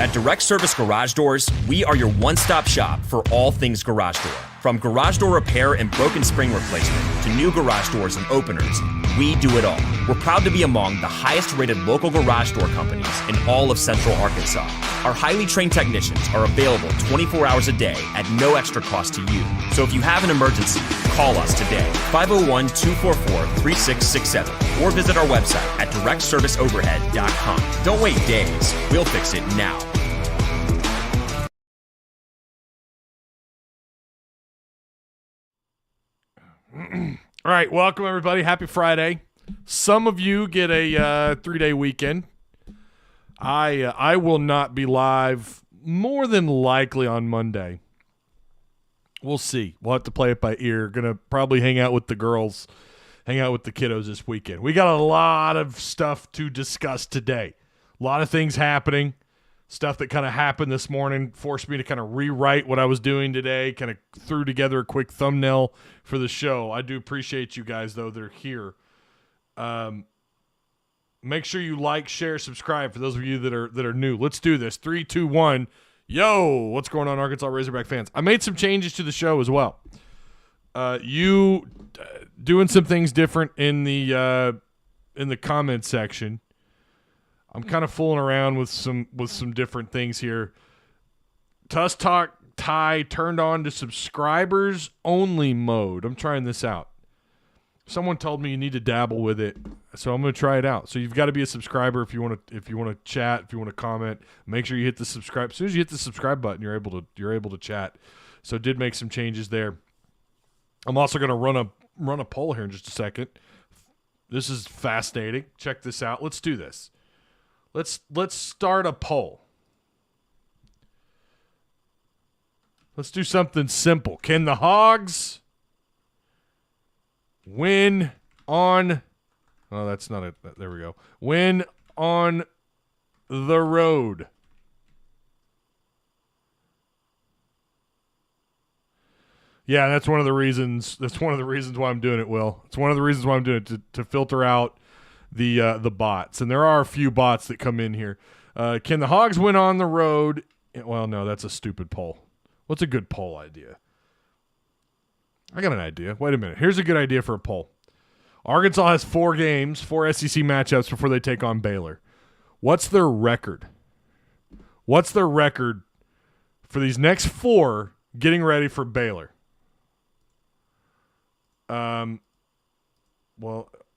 At Direct Service Garage Doors, we are your one-stop shop for all things garage door. From garage door repair and broken spring replacement to new garage doors and openers, we do it all. We're proud to be among the highest-rated local garage door companies in all of Central Arkansas. Our highly trained technicians are available 24 hours a day at no extra cost to you. So if you have an emergency, call us today, 501-244-3667, or visit our website at directserviceoverhead.com. Don't wait days. We'll fix it now. All right, welcome everybody. Happy Friday. Some of you get a 3-day weekend. I will not be live more than likely on Monday. We'll see. We'll have to play it by ear. Gonna probably hang out with the girls, hang out with the kiddos this weekend. We got a lot of stuff to discuss today. A lot of things happening. Stuff that kind of happened this morning forced me to kind of rewrite what I was doing today, kind of threw together a quick thumbnail for the show. I do appreciate you guys, though, that are here. Make sure you like, share, subscribe for those of you that are new. Let's do this. 3, 2, 1. Yo, what's going on, Arkansas Razorback fans? I made some changes to the show as well. Doing some things different in the comment section. I'm kind of fooling around with some different things here. Tuss Talk Ty turned on to subscribers only mode. I'm trying this out. Someone told me you need to dabble with it, so I'm going to try it out. So you've got to be a subscriber if you want to chat, if you want to comment. Make sure you hit the subscribe. As soon as you hit the subscribe button, you're able to chat. So did make some changes there. I'm also going to run a poll here in just a second. This is fascinating. Check this out. Let's do this. Let's start a poll. Let's do something simple. Can the Hogs win on... Oh, that's not it. There we go. Win on the road? Yeah, that's one of the reasons. That's one of the reasons why I'm doing it, Will. It's one of the reasons why I'm doing it, to filter out the bots. And there are a few bots that come in here. Can the Hogs win on the road? Well, no, that's a stupid poll. What's a good poll idea? I got an idea. Wait a minute. Here's a good idea for a poll. Arkansas has 4 games, 4 SEC matchups before they take on Baylor. What's their record? What's their record for these next 4 getting ready for Baylor? Well,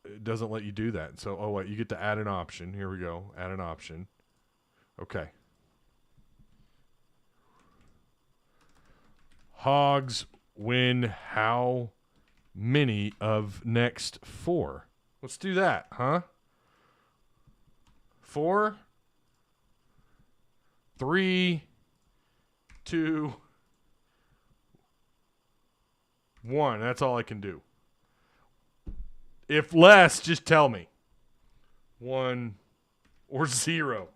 it doesn't let you do that. So, oh, wait, you get to add an option. Here we go. Add an option. Okay. Hogs win how many of next 4? Let's do that, huh? 4, 3, 2, 1. That's all I can do. If less, just tell me. 1 or 0.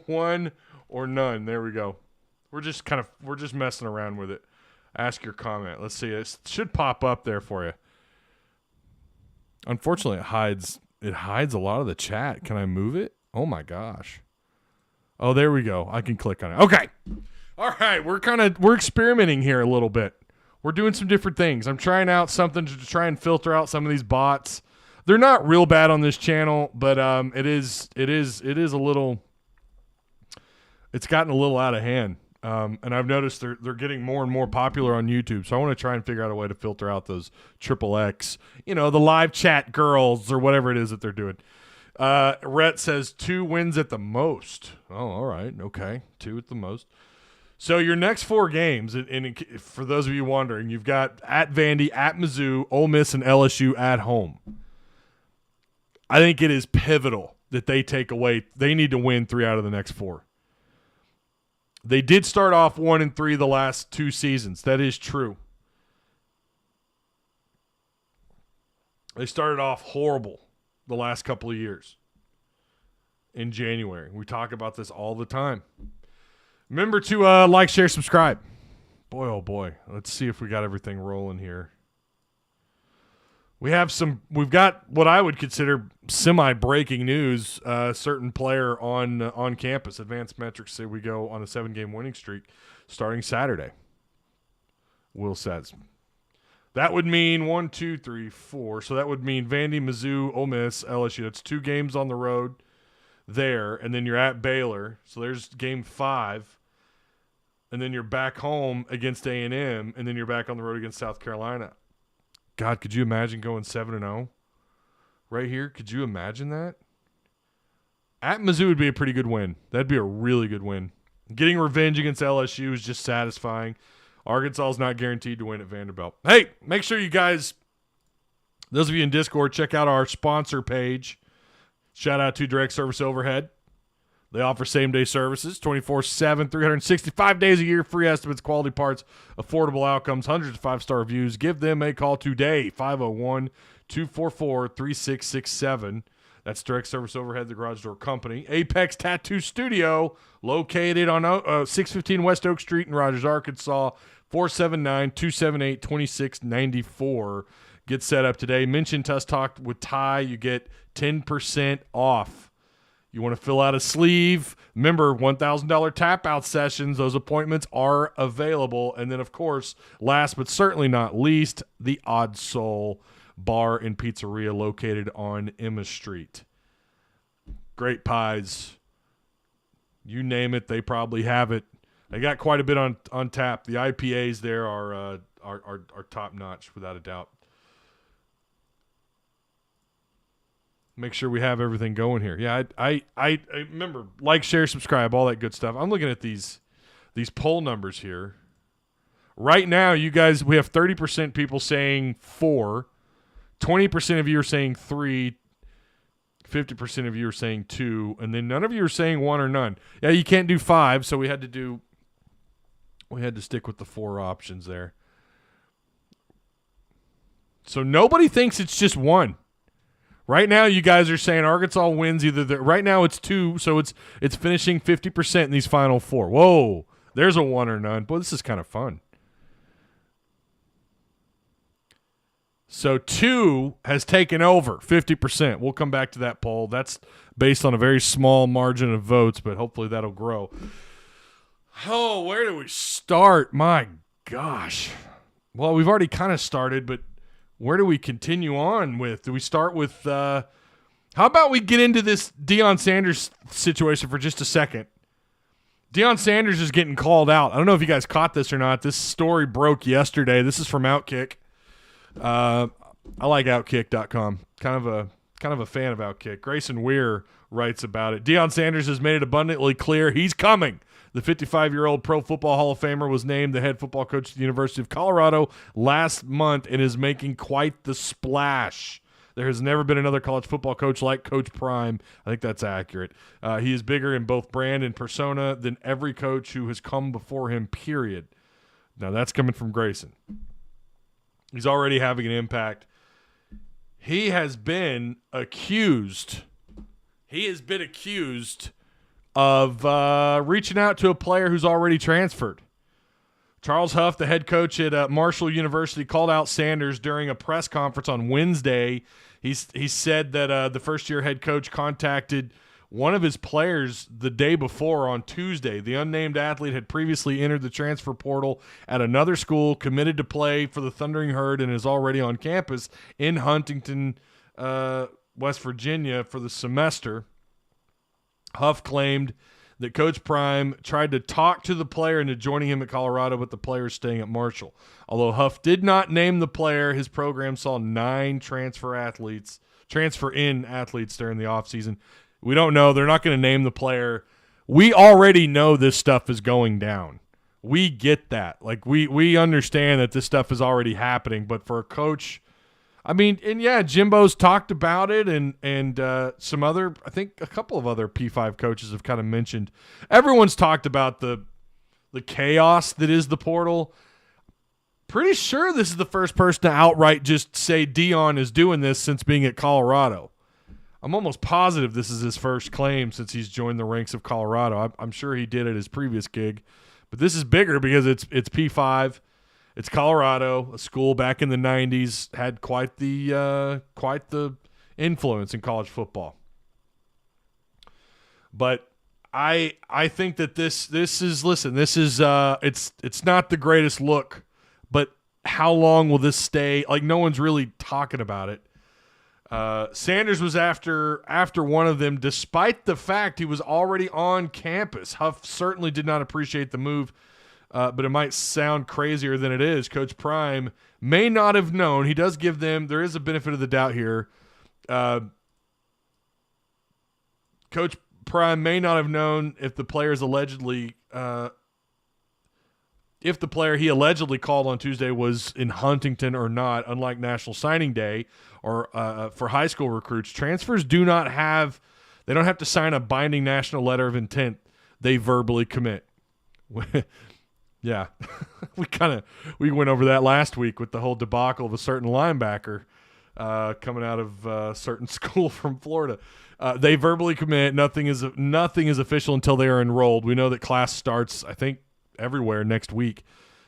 1 or none. There we go. We're just messing around with it. Ask your comment. Let's see. It should pop up there for you. Unfortunately, it hides a lot of the chat. Can I move it? Oh my gosh. Oh, there we go. I can click on it. Okay. All right. We're experimenting here a little bit. We're doing some different things. I'm trying out something to try and filter out some of these bots. They're not real bad on this channel, but it is a little. It's gotten a little out of hand, and I've noticed they're getting more and more popular on YouTube. So I want to try and figure out a way to filter out those XXX, the live chat girls or whatever it is that they're doing. Rhett says 2 wins at the most. Oh, all right, okay, 2 at the most. So your next 4 games, and for those of you wondering, you've got at Vandy, at Mizzou, Ole Miss, and LSU at home. I think it is pivotal that they take away. They need to win 3 out of the next 4. They did start off 1-3 the last 2 seasons. That is true. They started off horrible the last couple of years in January. We talk about this all the time. Remember to like, share, subscribe. Boy, oh boy. Let's see if we got everything rolling here. We've got what I would consider semi-breaking news. Certain player on campus. Advanced metrics say we go on a 7-game winning streak starting Saturday. Will says. That would mean 1, 2, 3, 4. So that would mean Vandy, Mizzou, Ole Miss, LSU. That's 2 games on the road there, and then you're at Baylor. So there's game 5. And then you're back home against A&M, and then you're back on the road against South Carolina. God, could you imagine going 7-0 right here? Could you imagine that? At Mizzou would be a pretty good win. That'd be a really good win. Getting revenge against LSU is just satisfying. Arkansas is not guaranteed to win at Vanderbilt. Hey, make sure you guys, those of you in Discord, check out our sponsor page. Shout out to Direct Service Overhead. They offer same-day services, 24/7, 365 days a year, free estimates, quality parts, affordable outcomes, hundreds of 5-star reviews. Give them a call today, 501-244-3667. That's Direct Service Overhead, the Garage Door Company. Apex Tattoo Studio, located on 615 West Oak Street in Rogers, Arkansas, 479-278-2694. Get set up today. Mention Tuss Talk with Ty. You get 10% off. You want to fill out a sleeve. Remember, $1,000 tap-out sessions. Those appointments are available. And then, of course, last but certainly not least, the Odd Soul Bar and Pizzaria located on Emma Street. Great pies. You name it, they probably have it. They got quite a bit on tap. The IPAs there are top-notch, without a doubt. Make sure we have everything going here. Yeah, I remember, like, share, subscribe, all that good stuff. I'm looking at these poll numbers here. Right now, you guys, we have 30% people saying 4, 20% of you are saying 3, 50% of you are saying 2, and then none of you are saying 1 or none. Yeah, you can't do 5, so we had to stick with the 4 options there. So nobody thinks it's just 1. Right now, you guys are saying Arkansas wins either. Right now, it's 2, so it's finishing 50% in these final 4. Whoa, there's a 1 or none. Boy, this is kind of fun. So 2 has taken over 50%. We'll come back to that poll. That's based on a very small margin of votes, but hopefully that'll grow. Oh, where do we start? My gosh. Well, we've already kind of started, but where do we continue on with? Do we start with how about we get into this Deion Sanders situation for just a second? Deion Sanders is getting called out. I don't know if you guys caught this or not. This story broke yesterday. This is from Outkick. I like Outkick.com. Kind of a fan of Outkick. Grayson Weir writes about it. Deion Sanders has made it abundantly clear he's coming. The 55-year-old Pro Football Hall of Famer was named the head football coach at the University of Colorado last month and is making quite the splash. There has never been another college football coach like Coach Prime. I think that's accurate. He is bigger in both brand and persona than every coach who has come before him, period. Now, that's coming from Grayson. He's already having an impact. He has been accused of reaching out to a player who's already transferred. Charles Huff, the head coach at Marshall University, called out Sanders during a press conference on Wednesday. He said that the first-year head coach contacted one of his players the day before on Tuesday. The unnamed athlete had previously entered the transfer portal at another school, committed to play for the Thundering Herd, and is already on campus in Huntington, West Virginia for the semester. Huff claimed that Coach Prime tried to talk to the player into joining him at Colorado, but the player is staying at Marshall. Although Huff did not name the player, his program saw 9 transfer in athletes during the offseason. We don't know. They're not going to name the player. We already know this stuff is going down. We get that. Like, we understand that this stuff is already happening, but for a coach, I mean, and yeah, Jimbo's talked about it, and some other, I think a couple of other P5 coaches have kind of mentioned. Everyone's talked about the chaos that is the portal. Pretty sure this is the first person to outright just say Deion is doing this since being at Colorado. I'm almost positive this is his first claim since he's joined the ranks of Colorado. I'm sure he did at his previous gig, but this is bigger because it's P5. It's Colorado, a school back in the 90s, had quite the influence in college football. But I think that this is it's not the greatest look, but how long will this stay? Like, no one's really talking about it. Sanders was after one of them, despite the fact he was already on campus. Huff certainly did not appreciate the move, but it might sound crazier than it is. Coach Prime may not have known. He does give them, there is a benefit of the doubt here. Coach Prime may not have known if the players allegedly if the player he allegedly called on Tuesday was in Huntington or not. Unlike National Signing Day or for high school recruits, transfers don't have to sign a binding national letter of intent. They verbally commit. Yeah, we went over that last week with the whole debacle of a certain linebacker coming out of a certain school from Florida. They verbally commit. Nothing is official until they are enrolled. We know that class starts, I think, everywhere next week.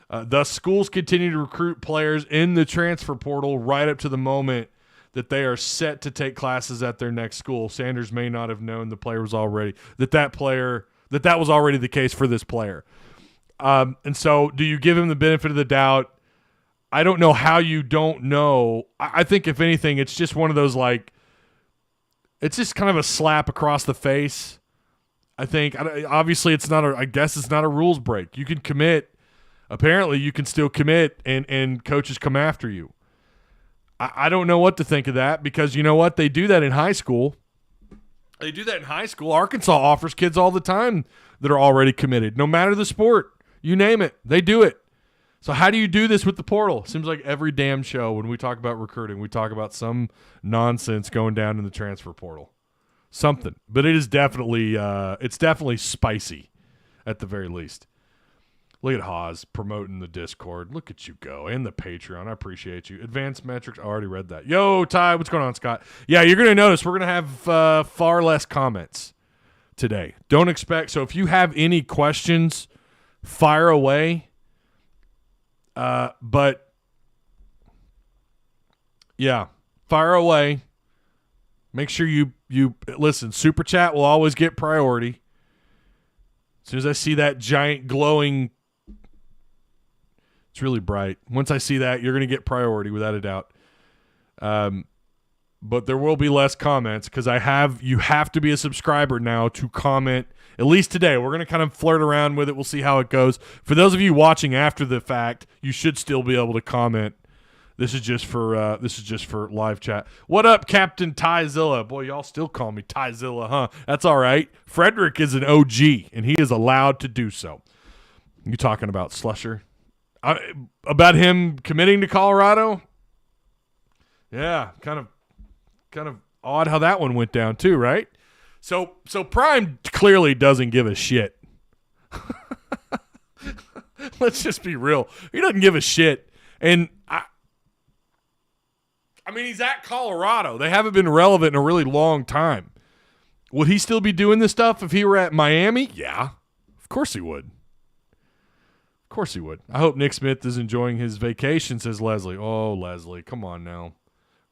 Thus, schools continue to recruit players in the transfer portal right up to the moment that they are set to take classes at their next school. Sanders may not have known the player was already that was already the case for this player. And so, do you give him the benefit of the doubt? I don't know how you don't know. I think if anything, it's just one of those, like, it's just kind of a slap across the face. I think obviously I guess it's not a rules break. You can commit. Apparently you can still commit and coaches come after you. I don't know what to think of that, because you know what? They do that in high school. Arkansas offers kids all the time that are already committed, no matter the sport. You name it, they do it. So how do you do this with the portal? Seems like every damn show when we talk about recruiting, we talk about some nonsense going down in the transfer portal. Something. But it is definitely spicy at the very least. Look at Haas promoting the Discord. Look at you go. And the Patreon. I appreciate you. Advanced metrics. I already read that. Yo, Ty, what's going on, Scott? Yeah, you're going to notice we're going to have far less comments today. Don't expect. So if you have any questions, fire away. But yeah, fire away. Make sure you listen. Super chat will always get priority. As soon as I see that giant glowing, it's really bright. Once I see that, you're going to get priority without a doubt. But there will be less comments because you have to be a subscriber now to comment. At least today, we're going to kind of flirt around with it. We'll see how it goes. For those of you watching after the fact, you should still be able to comment. This is just for live chat. What up, Captain Tyzilla? Boy, y'all still call me Tyzilla, huh? That's all right. Frederick is an OG, and he is allowed to do so. You talking about Slusher? About him committing to Colorado? Yeah, kind of odd how that one went down too, right? So Prime clearly doesn't give a shit. Let's just be real. He doesn't give a shit. And I mean, he's at Colorado. They haven't been relevant in a really long time. Would he still be doing this stuff if he were at Miami? Yeah, of course he would. Of course he would. I hope Nick Smith is enjoying his vacation, says Leslie. Oh, Leslie, come on now.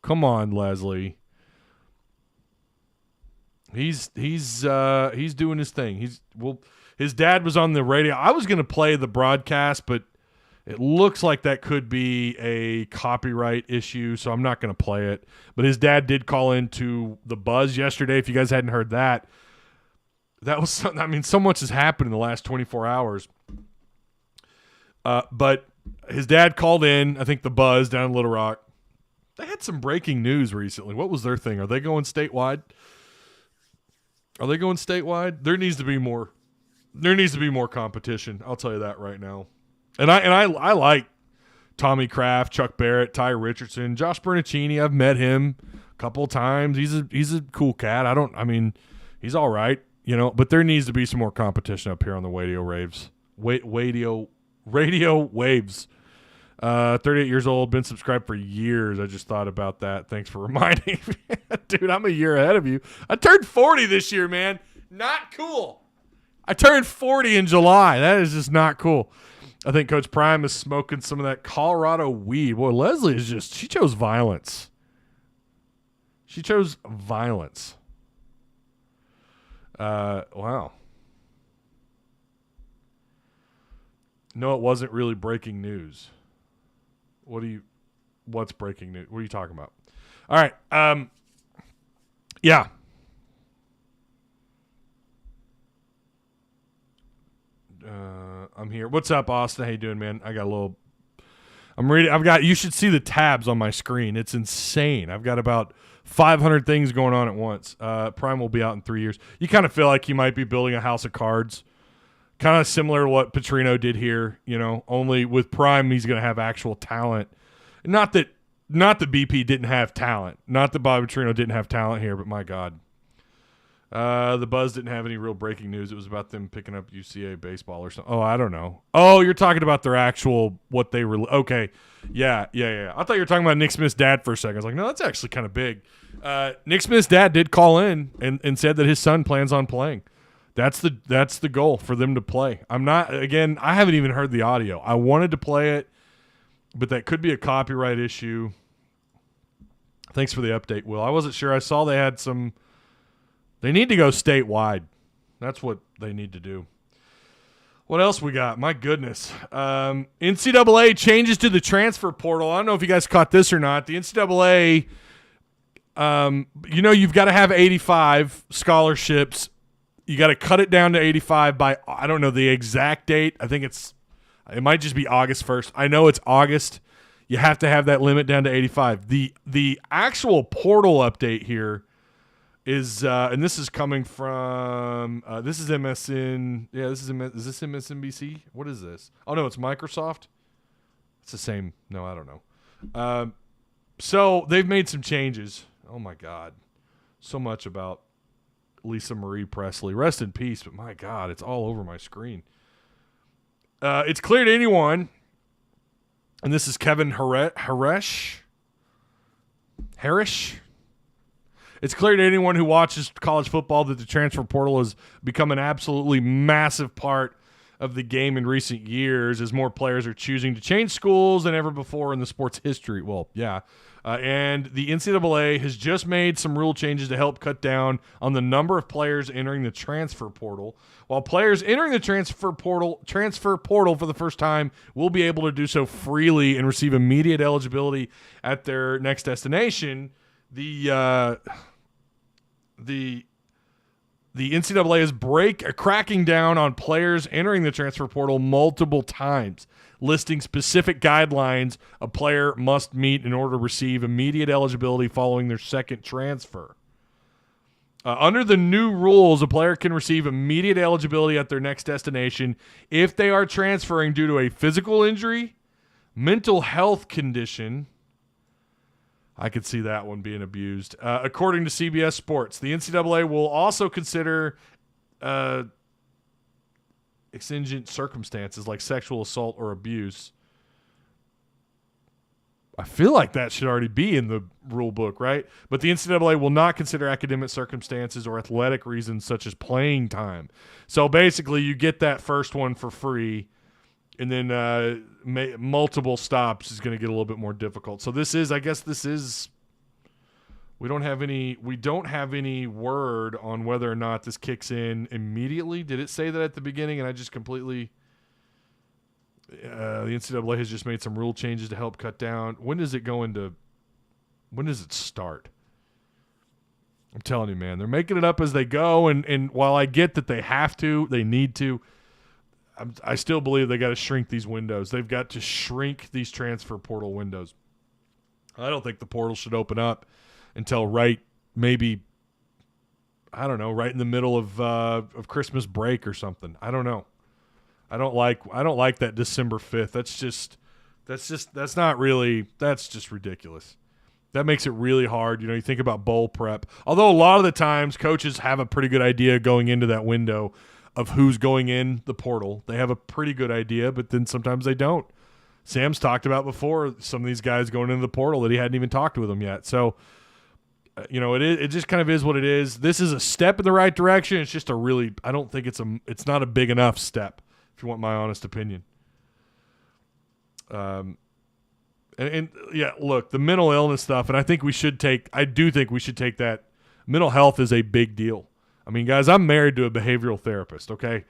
Come on, Leslie. He's doing his thing. His dad was on the radio. I was going to play the broadcast, but it looks like that could be a copyright issue, so I'm not going to play it. But his dad did call into the Buzz yesterday. If you guys hadn't heard that, that was something. I mean, so much has happened in the last 24 hours. But his dad called in, I think the Buzz down in Little Rock. They had some breaking news recently. What was their thing? Are they going statewide? There needs to be more. There needs to be more competition. I'll tell you that right now. And I like Tommy Kraft, Chuck Barrett, Ty Richardson, Josh Bernicini. I've met him a couple of times. He's a cool cat. He's all right, but there needs to be some more competition up here on the radio raves. Radio waves. 38 years old, been subscribed for years. I just thought about that. Thanks for reminding me. Dude, I'm a year ahead of you. I turned 40 this year, man. Not cool. I turned 40 in July. That is just not cool. I think Coach Prime is smoking some of that Colorado weed. Boy, Leslie she chose violence. She chose violence. Wow. No, it wasn't really breaking news. What's breaking news? What are you talking about? All right. Yeah. I'm here. What's up, Austin? How you doing, man? I'm reading. You should see the tabs on my screen. It's insane. I've got about 500 things going on at once. Prime will be out in 3 years. You kind of feel like he might be building a house of cards. Kind of similar to what Petrino did here, only with Prime, he's going to have actual talent. Not that BP didn't have talent. Not that Bobby Petrino didn't have talent here, but my God. The Buzz didn't have any real breaking news. It was about them picking up UCA baseball or something. Oh, I don't know. Oh, you're talking about their actual, what they were. Okay. Yeah. I thought you were talking about Nick Smith's dad for a second. I was like, no, that's actually kind of big. Nick Smith's dad did call in and said that his son plans on playing. That's the goal for them to play. I haven't even heard the audio. I wanted to play it, but that could be a copyright issue. Thanks for the update, Will. I wasn't sure. I saw they had some. They need to go statewide. That's what they need to do. What else we got? My goodness. NCAA changes to the transfer portal. I don't know if you guys caught this or not. The NCAA, you've got to have 85 scholarships. You got to cut it down to 85 by, I don't know the exact date. I think it might just be August 1st. I know it's August. You have to have that limit down to 85. The actual portal update here is and this is coming from this is MSN. Yeah, is this MSNBC? What is this? Oh no, it's Microsoft. It's the same. No, I don't know. So they've made some changes. Oh my God, so much about Lisa Marie Presley. Rest in peace. But my God, it's all over my screen. It's clear to anyone, and this is Kevin Harish. It's clear to anyone who watches college football that the transfer portal has become an absolutely massive part of the game in recent years as more players are choosing to change schools than ever before in the sport's history. Well, yeah. And the NCAA has just made some rule changes to help cut down on the number of players entering the transfer portal. While players entering the transfer portal for the first time will be able to do so freely and receive immediate eligibility at their next destination, the NCAA is cracking down on players entering the transfer portal multiple times, listing specific guidelines a player must meet in order to receive immediate eligibility following their second transfer. Under the new rules, a player can receive immediate eligibility at their next destination if they are transferring due to a physical injury, mental health condition. I could see that one being abused. According to CBS Sports, the NCAA will also consider exigent circumstances like sexual assault or abuse. I feel like that should already be in the rule book, right? But the NCAA will not consider academic circumstances or athletic reasons such as playing time. So basically, you get that first one for free, and then multiple stops is going to get a little bit more difficult. So we don't have any word on whether or not this kicks in immediately. Did it say that at the beginning? And I just completely. The NCAA has just made some rule changes to help cut down. When does it start? I'm telling you, man, they're making it up as they go. And while I get that they need to, I still believe they got to shrink these windows. They've got to shrink these transfer portal windows. I don't think the portal should open up until right in the middle of Christmas break or something. I don't know. I don't like that December 5th. That's just ridiculous. That makes it really hard. You think about bowl prep. Although a lot of the times coaches have a pretty good idea going into that window of who's going in the portal. They have a pretty good idea, but then sometimes they don't. Sam's talked about before some of these guys going into the portal that he hadn't even talked with them yet. So, it just kind of is what it is. This is a step in the right direction. It's just I don't think it's not a big enough step, if you want my honest opinion. And yeah, look, the mental illness stuff, and I do think we should take that. Mental health is a big deal. I mean, guys, I'm married to a behavioral therapist, okay?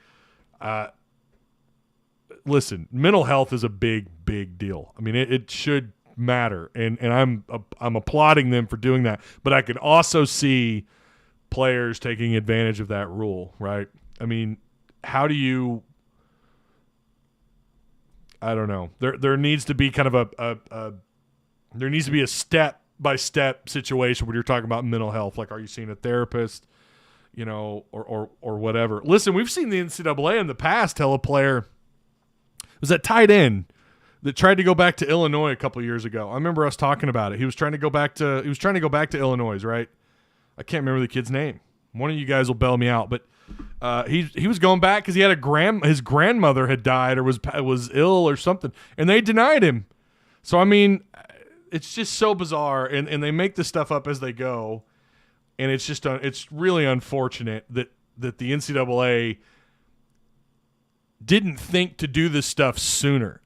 Listen, mental health is a big, big deal. I mean, it should matter, and I'm applauding them for doing that. But I can also see players taking advantage of that rule, right? I mean, how do you – I don't know. There needs to be kind of there needs to be a step-by-step situation when you're talking about mental health. Like, are you seeing a therapist, or whatever? Listen, we've seen the NCAA in the past tell a player – it was that tight end that tried to go back to Illinois a couple years ago. I remember us talking about it. He was trying to go back to Illinois, right? I can't remember the kid's name. One of you guys will bail me out, but he was going back because he had his grandmother had died or was ill or something, and they denied him. So I mean, it's just so bizarre, and they make this stuff up as they go, and it's really unfortunate that the NCAA didn't think to do this stuff sooner.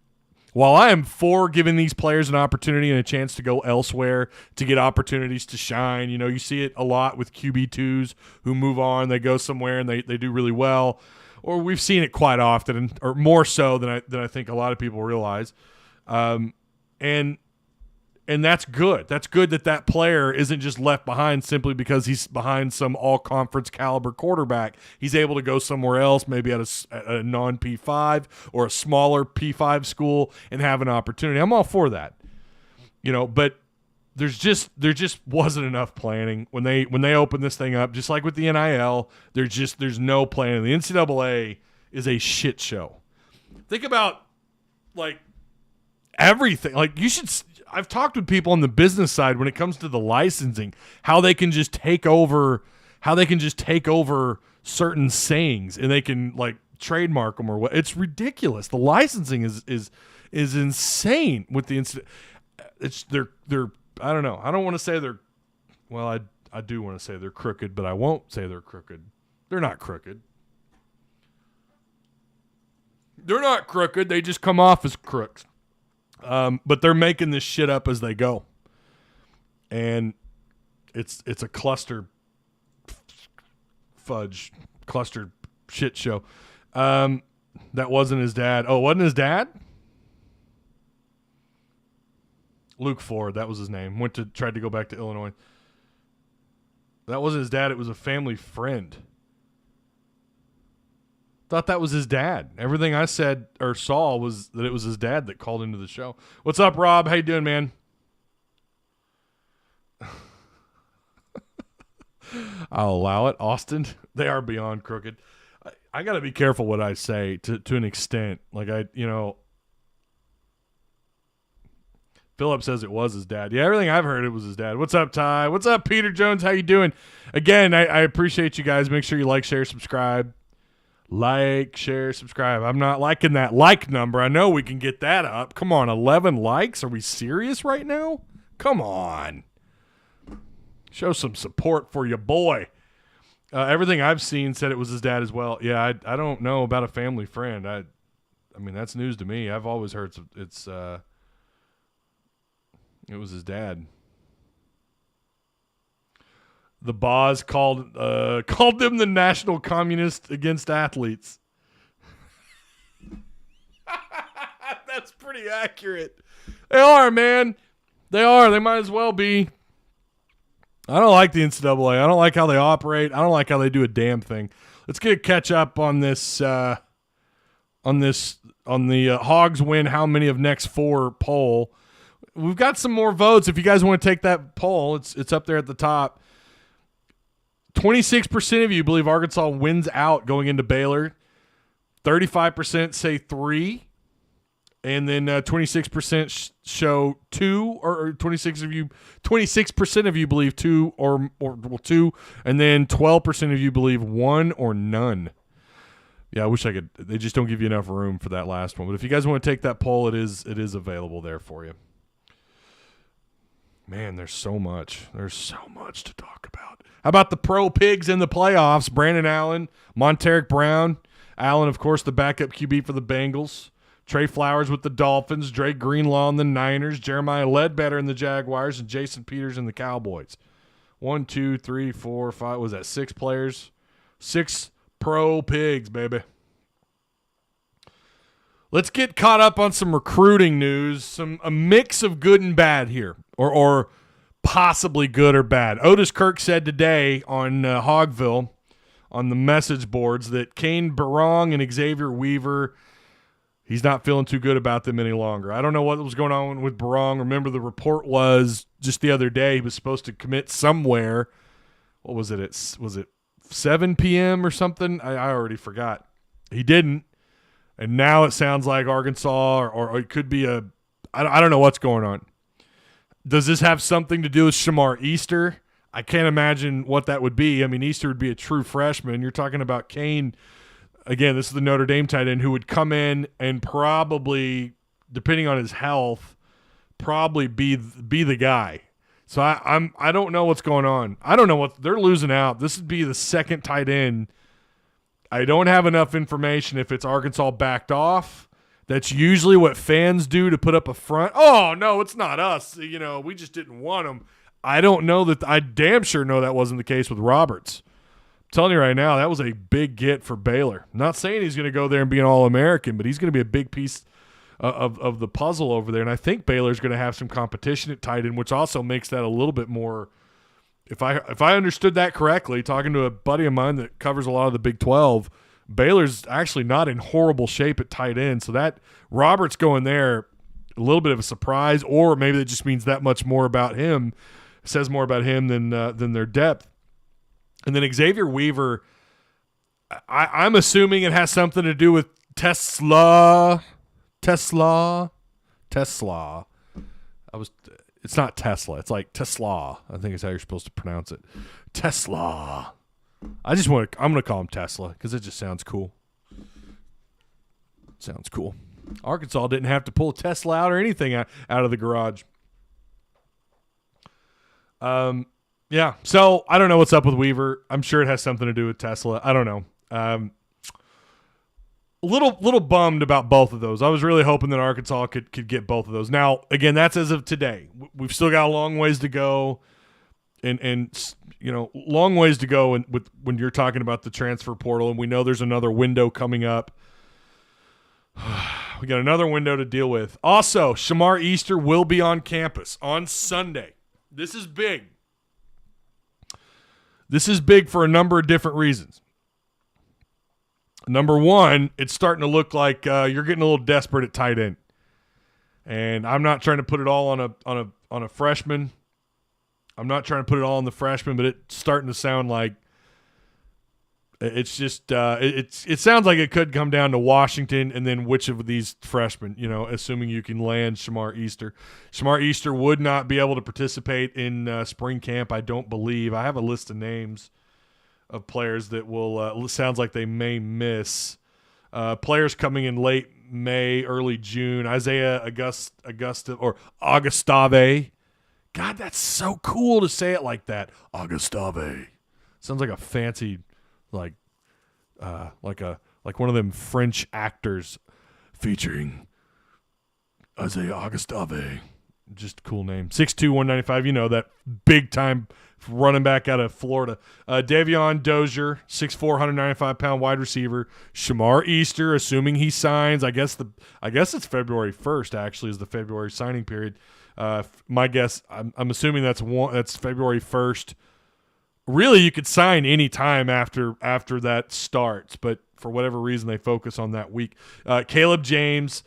While I am for giving these players an opportunity and a chance to go elsewhere to get opportunities to shine, you see it a lot with QB2s who move on, they go somewhere and they do really well, or we've seen it quite often, or more so than I think a lot of people realize. And that's good. That's good that player isn't just left behind simply because he's behind some all-conference caliber quarterback. He's able to go somewhere else, maybe at a non-P5 or a smaller P5 school, and have an opportunity. I'm all for that, But there just wasn't enough planning when they opened this thing up. Just like with the NIL, there's no planning. The NCAA is a shit show. Think about everything. I've talked with people on the business side when it comes to the licensing, how they can just take over certain sayings and they can trademark them or what. It's ridiculous. The licensing is insane with the they're I don't know. I don't want to say they're I do want to say they're crooked, but I won't say they're crooked. They're not crooked. They're not crooked. They just come off as crooks. But they're making this shit up as they go, and it's a cluster shit show. That wasn't his dad. Oh, it wasn't his dad? Luke Ford, that was his name. Tried to go back to Illinois. That wasn't his dad. It was a family friend. Thought that was his dad. Everything I said or saw was that it was his dad that called into the show. What's up, Rob? How you doing, man? I'll allow it. Austin, they are beyond crooked. I got to be careful what I say to an extent. Philip says it was his dad. Yeah, everything I've heard, it was his dad. What's up, Ty? What's up, Peter Jones? How you doing? Again, I appreciate you guys. Make sure you like, share, subscribe. Like, share, subscribe. I'm not liking that like number. I know we can get that up. Come on, 11 likes? Are we serious right now? Come on. Show some support for your boy. Everything I've seen said it was his dad as well. Yeah, I don't know about a family friend. I mean, that's news to me. I've always heard it was his dad. The boss called them the national communists against athletes. That's pretty accurate. They are, man. They are. They might as well be. I don't like the NCAA. I don't like how they operate. I don't like how they do a damn thing. Let's catch up on this. On the Hogs win how many of next 4 poll. We've got some more votes. If you guys want to take that poll, it's up there at the top. 26% of you believe Arkansas wins out going into Baylor. 35% say 3. And then 26% show 2, or 26% of you believe 2 or 2, and then 12% of you believe 1 or none. Yeah, I wish I could. They just don't give you enough room for that last one. But if you guys want to take that poll, it is available there for you. Man, there's so much. There's so much to talk about. How about the Pro Pigs in the playoffs? Brandon Allen, Monteric Brown. Allen, of course, the backup QB for the Bengals. Trey Flowers with the Dolphins, Dre Greenlaw in the Niners, Jeremiah Ledbetter in the Jaguars, and Jason Peters in the Cowboys. 1, 2, 3, 4, 5. Was that 6 players? 6 pro pigs, baby. Let's get caught up on some recruiting news. A mix of good and bad here, or possibly good or bad. Otis Kirk said today on Hogville, on the message boards, that Kane Barong and Xavier Weaver, he's not feeling too good about them any longer. I don't know what was going on with Barong. Remember, the report was just the other day he was supposed to commit somewhere. What was it? Was it 7 p.m. or something? I already forgot. He didn't. And now it sounds like Arkansas, or it could be I don't know what's going on. Does this have something to do with Shamar Easter? I can't imagine what that would be. I mean, Easter would be a true freshman. You're talking about Kane. Again, this is the Notre Dame tight end who would come in and probably, depending on his health, probably be the guy. So I don't know what's going on. I don't know what they're losing out. This would be the second tight end. I don't have enough information if it's Arkansas backed off. That's usually what fans do to put up a front. Oh, no, it's not us. You know, we just didn't want him. I don't know that. I damn sure know that wasn't the case with Roberts. I'm telling you right now, that was a big get for Baylor. I'm not saying he's going to go there and be an All-American, but he's going to be a big piece of the puzzle over there. And I think Baylor's going to have some competition at tight end, which also makes that a little bit more. If I understood that correctly, talking to a buddy of mine that covers a lot of the Big 12, Baylor's actually not in horrible shape at tight end. So that Roberts going there, a little bit of a surprise, or maybe that just means that much more about him, says more about him than their depth. And then Xavier Weaver, I'm assuming it has something to do with Tesla. It's not Tesla. It's like Tesla. I think is how you're supposed to pronounce it. Tesla. I'm going to call him Tesla because it just sounds cool. Sounds cool. Arkansas didn't have to pull a Tesla out or anything out of the garage. Yeah, so I don't know what's up with Weaver. I'm sure it has something to do with Tesla. I don't know. A little bummed about both of those. I was really hoping that Arkansas could get both of those. Now, again, that's as of today. We've still got a long ways to go, and you know, long ways to go. And when you're talking about the transfer portal, and we know there's another window coming up. We got another window to deal with. Also, Shamar Easter will be on campus on Sunday. This is big. This is big for a number of different reasons. Number one, it's starting to look like you're getting a little desperate at tight end, and I'm not trying to put it all on a freshman. I'm not trying to put it all on the freshman, but it's starting to sound like it's just it sounds like it could come down to Washington and then which of these freshmen, you know, assuming you can land Shamar Easter. Shamar Easter would not be able to participate in spring camp, I don't believe. I have a list of names of players that will sounds like they may miss. Players coming in late May, early June. Isaiah Augustave. God, that's so cool to say it like that. Augustave. Sounds like a fancy, like one of them French actors featuring Isaiah Augustave. Just a cool name. 6'2", 195. You know, that big time running back out of Florida. Davion Dozier, 6'4", 195-pound wide receiver. Shamar Easter, assuming he signs. I guess it's February 1st. Actually, is the February signing period. My guess, I'm assuming that's February 1st. Really, you could sign any time after that starts, but for whatever reason, they focus on that week. Caleb James,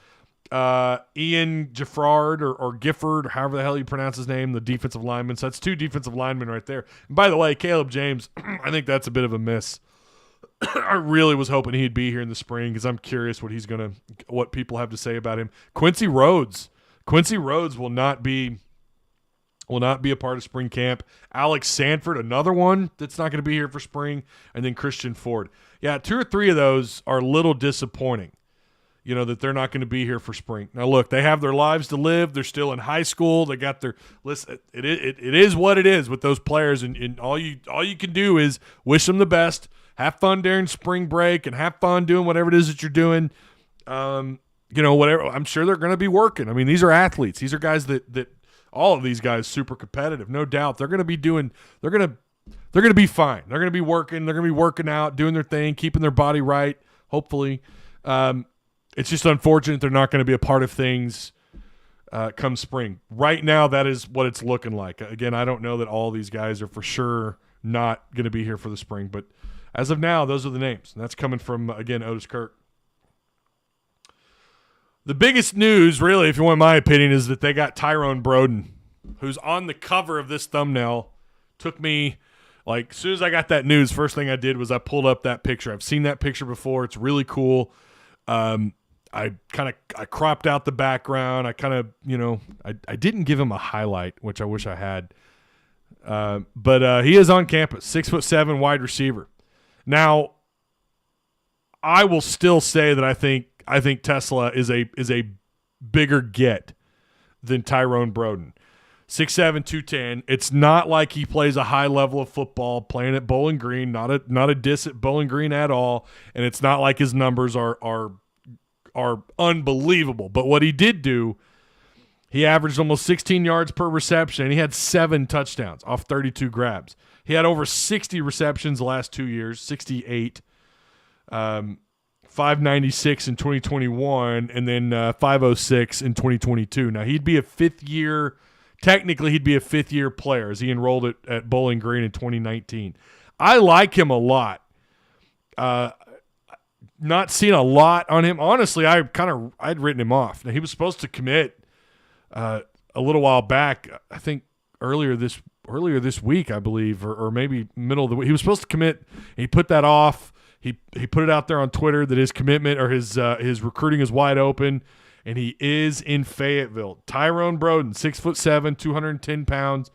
Ian Gifford or Gifford, however the hell you pronounce his name, the defensive lineman. So that's 2 defensive linemen right there. And by the way, Caleb James, I think that's a bit of a miss. I really was hoping he'd be here in the spring because I'm curious what people have to say about him. Quincy Rhodes will not be a part of spring camp. Alex Sanford, another one that's not going to be here for spring, and then Christian Ford. Yeah, 2 or 3 of those are a little disappointing, you know, that they're not going to be here for spring. Now, look, they have their lives to live. They're still in high school. They got their listen. It is what it is with those players, and all you can do is wish them the best. Have fun during spring break and have fun doing whatever it is that you're doing. whatever. I'm sure they're going to be working. I mean, these are athletes. These are guys that all of these guys super competitive, no doubt. They're going to be doing. They're going to be fine. They're going to be working. They're going to be working out, doing their thing, keeping their body right. Hopefully, it's just unfortunate they're not going to be a part of things come spring. Right now, that is what it's looking like. Again, I don't know that all these guys are for sure not going to be here for the spring, but as of now, those are the names. And that's coming from, again, Otis Kirk. The biggest news, really, if you want my opinion, is that they got Tyrone Broden, who's on the cover of this thumbnail. Took me, as soon as I got that news, first thing I did was I pulled up that picture. I've seen that picture before. It's really cool. I cropped out the background. I didn't give him a highlight, which I wish I had. But he is on campus, 6'7" wide receiver. Now, I will still say that I think Tesla is a bigger get than Tyrone Broden. 6'7", 210. It's not like he plays a high level of football playing at Bowling Green, not a diss at Bowling Green at all, and it's not like his numbers are unbelievable. But what he did do, he averaged almost 16 yards per reception, and he had 7 touchdowns off 32 grabs. He had over 60 receptions the last 2 years, 68. 596 in 2021, and then 506 in 2022. Now, technically he'd be a fifth-year player as he enrolled at Bowling Green in 2019. I like him a lot. Not seen a lot on him. Honestly, I'd written him off. Now, he was supposed to commit a little while back, I think earlier this week, I believe, or maybe middle of the week. He was supposed to commit. He put that off. He put it out there on Twitter that his commitment or his recruiting is wide open, and he is in Fayetteville. Tyrone Broden, 6'7", 210 pounds.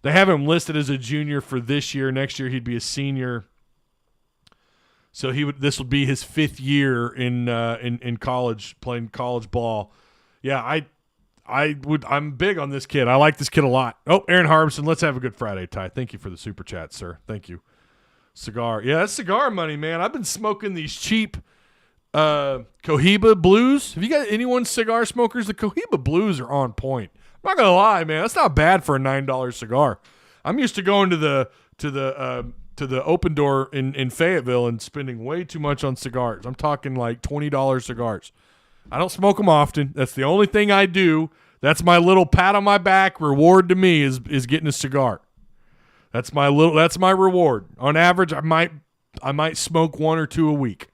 They have him listed as a junior for this year. Next year he'd be a senior. So this would be his 5th year in college, playing college ball. Yeah, I'm big on this kid. I like this kid a lot. Oh, Aaron Harbison, let's have a good Friday, Ty. Thank you for the super chat, sir. Thank you. Cigar. Yeah, that's cigar money, man. I've been smoking these cheap Cohiba Blues. Have you got anyone cigar smokers? The Cohiba Blues are on point. I'm not going to lie, man. That's not bad for a $9 cigar. I'm used to going to the Open Door in Fayetteville and spending way too much on cigars. I'm talking like $20 cigars. I don't smoke them often. That's the only thing I do. That's my little pat on my back reward to me is getting a cigar. That's my reward. On average, I might smoke 1 or 2 a week.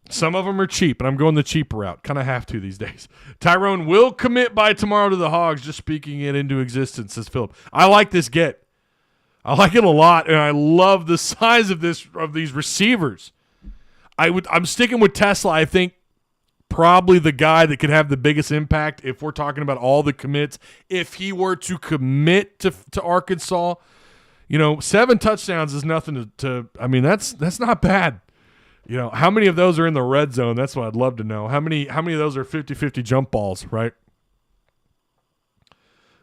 Some of them are cheap, and I'm going the cheaper route. Kind of have to these days. Tyrone will commit by tomorrow to the Hogs, just speaking it into existence, says Philip. I like this get. I like it a lot, and I love the size of these receivers. I'm sticking with Tesla. I think probably the guy that could have the biggest impact if we're talking about all the commits. If he were to commit to Arkansas, 7 touchdowns is nothing to I mean, that's not bad. How many of those are in the red zone? That's what I'd love to know. How many of those are 50-50 jump balls, right?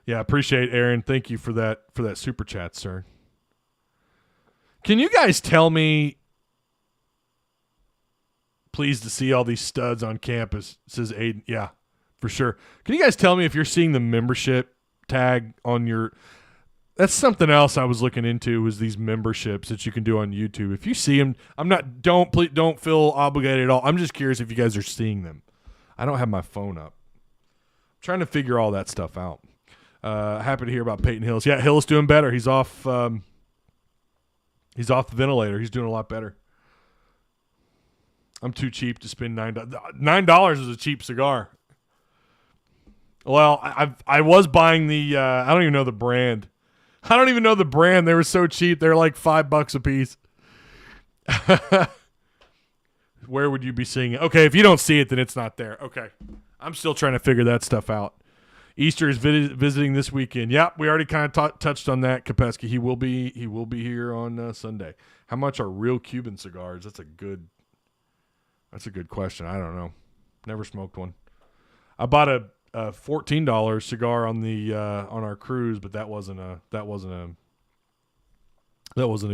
Yeah, appreciate Aaron. Thank you for that super chat, sir. Can you guys tell me, pleased to see all these studs on campus, says Aiden. Yeah, for sure. Can you guys tell me if you're seeing the membership tag on your – that's something else I was looking into was these memberships that you can do on YouTube. If you see them, don't feel obligated at all. I'm just curious if you guys are seeing them. I don't have my phone up. I'm trying to figure all that stuff out. Happy to hear about Peyton Hillis. Yeah, Hillis doing better. He's off the ventilator. He's doing a lot better. I'm too cheap to spend $9. $9 is a cheap cigar. Well, I was buying the I don't even know the brand. They were so cheap. They're like $5 a piece. Where would you be seeing it? Okay, if you don't see it, then it's not there. Okay. I'm still trying to figure that stuff out. Easter is visiting this weekend. Yep, we already kind of touched on that. Kopesky, he will be here on Sunday. How much are real Cuban cigars? That's a good question. I don't know. Never smoked one. I bought a $14 cigar on our cruise, but that wasn't a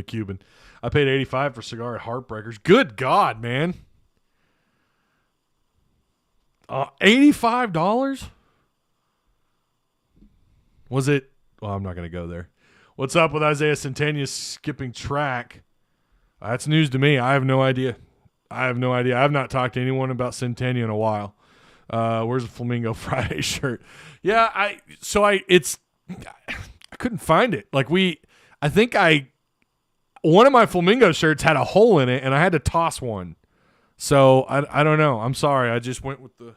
Cuban. I paid $85 for a cigar at Heartbreakers. Good God, man. $85? Was it? Well, I'm not going to go there. What's up with Isaiah Centennial skipping track? That's news to me. I have no idea. I have not talked to anyone about Centennial in a while. Where's the Flamingo Friday shirt? Yeah, I couldn't find it. Like one of my Flamingo shirts had a hole in it, and I had to toss one. So I don't know. I'm sorry. I just went with the.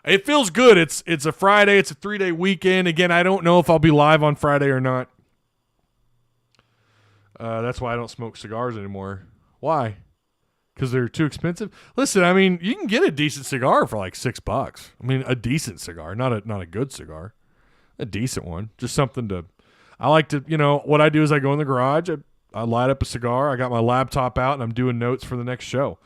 It feels good. It's a Friday. It's a 3-day weekend. Again, I don't know if I'll be live on Friday or not. That's why I don't smoke cigars anymore. Why? Because they're too expensive? Listen, I mean, you can get a decent cigar for like $6. I mean, a decent cigar, not a good cigar. A decent one. Just something to – I like to – what I do is I go in the garage. I light up a cigar. I got my laptop out, and I'm doing notes for the next show.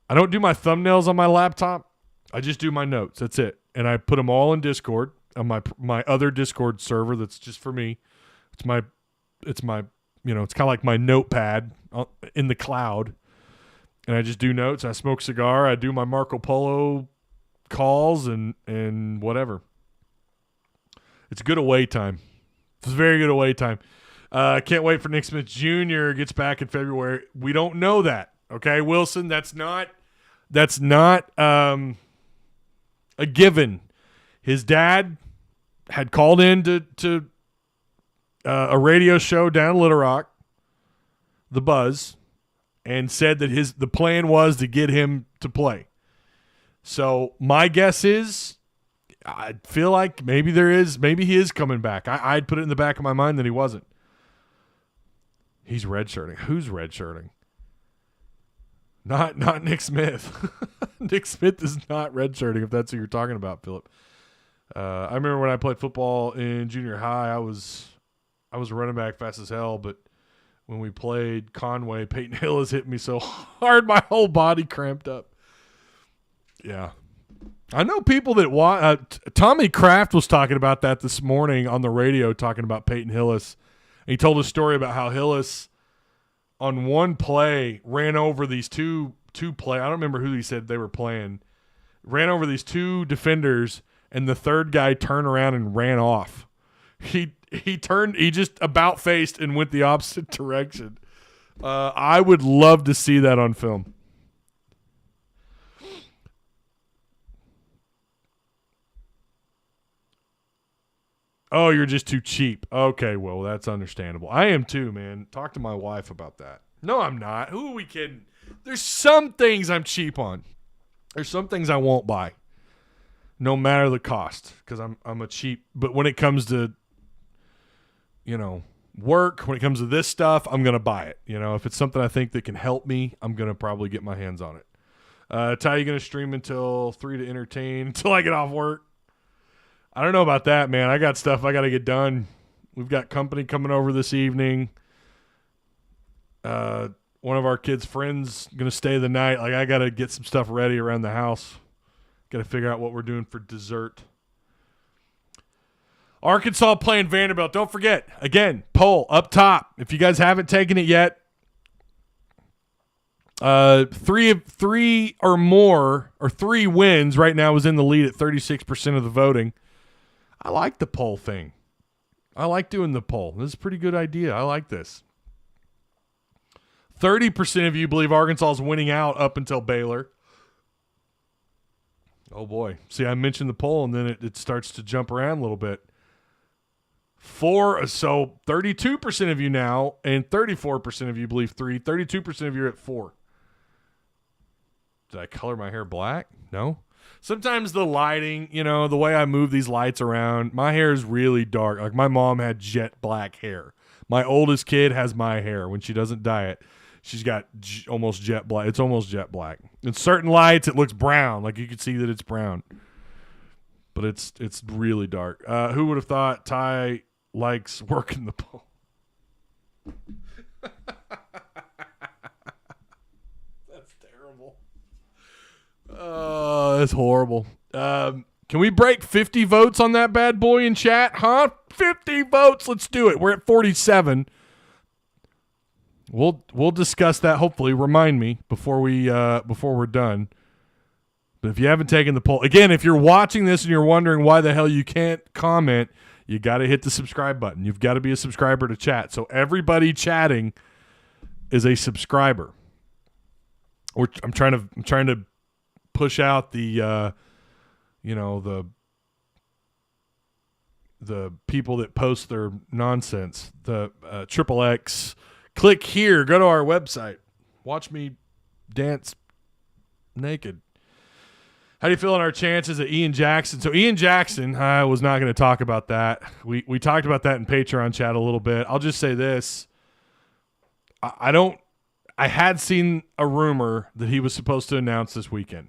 I don't do my thumbnails on my laptop. I just do my notes. That's it. And I put them all in Discord on my other Discord server that's just for me. It's my it's kind of like my notepad in the cloud. And I just do notes. I smoke cigar. I do my Marco Polo calls and whatever. It's good away time. It's very good away time. Can't wait for Nick Smith Jr. gets back in February. We don't know that. Okay, Wilson, that's not a given. His dad had called in to a radio show down in Little Rock, The Buzz, and said that the plan was to get him to play. So my guess is, I feel like maybe he is coming back. I'd put it in the back of my mind that he wasn't. He's redshirting. Who's redshirting? Not Nick Smith. Nick Smith is not redshirting, if that's who you're talking about, Philip. I remember when I played football in junior high, I was a running back fast as hell, but when we played Conway, Peyton Hillis hit me so hard my whole body cramped up. Yeah. I know people that want Tommy Kraft was talking about that this morning on the radio, talking about Peyton Hillis. He told a story about how Hillis on one play ran over these two play. I don't remember who he said they were playing. Ran over these two defenders, and the third guy turned around and ran off. He just about faced and went the opposite direction. I would love to see that on film. Oh, you're just too cheap. Okay, well, that's understandable. I am too, man. Talk to my wife about that. No, I'm not. Who are we kidding? There's some things I'm cheap on. There's some things I won't buy, no matter the cost, because I'm a cheap. But when it comes to, work, when it comes to this stuff, I'm going to buy it. If it's something I think that can help me, I'm going to probably get my hands on it. Ty, you going to stream until 3 to entertain until I get off work? I don't know about that, man. I got stuff I got to get done. We've got company coming over this evening. One of our kids' friends going to stay the night. Like, I got to get some stuff ready around the house. Got to figure out what we're doing for dessert. Arkansas playing Vanderbilt. Don't forget, again, poll up top. If you guys haven't taken it yet, three or more, or 3 wins right now is in the lead at 36% of the voting. I like the poll thing. I like doing the poll. This is a pretty good idea. I like this. 30% of you believe Arkansas is winning out up until Baylor. Oh, boy. See, I mentioned the poll, and then it starts to jump around a little bit. So 32% of you now, and 34% of you believe 3. 32% of you are at 4. Did I color my hair black? No. Sometimes the lighting, the way I move these lights around, my hair is really dark. Like, my mom had jet black hair. My oldest kid has my hair. When she doesn't dye it, she's got almost jet black. It's almost jet black. In certain lights, it looks brown. Like, you can see that it's brown. But it's really dark. Who would have thought Ty likes working the pole? That's terrible. Oh, that's horrible. Can we break 50 votes on that bad boy in chat? Huh? 50 votes. Let's do it. We're at 47. We'll discuss that. Hopefully, remind me before we're done. But if you haven't taken the poll, again, if you're watching this and you're wondering why the hell you can't comment, you got to hit the subscribe button. You've got to be a subscriber to chat. So everybody chatting is a subscriber. I'm trying to push out the the people that post their nonsense. The Triple X, click here, go to our website, watch me dance naked. How do you feel on our chances at Ian Jackson? So Ian Jackson, I was not going to talk about that. We talked about that in Patreon chat a little bit. I'll just say this. I had seen a rumor that he was supposed to announce this weekend.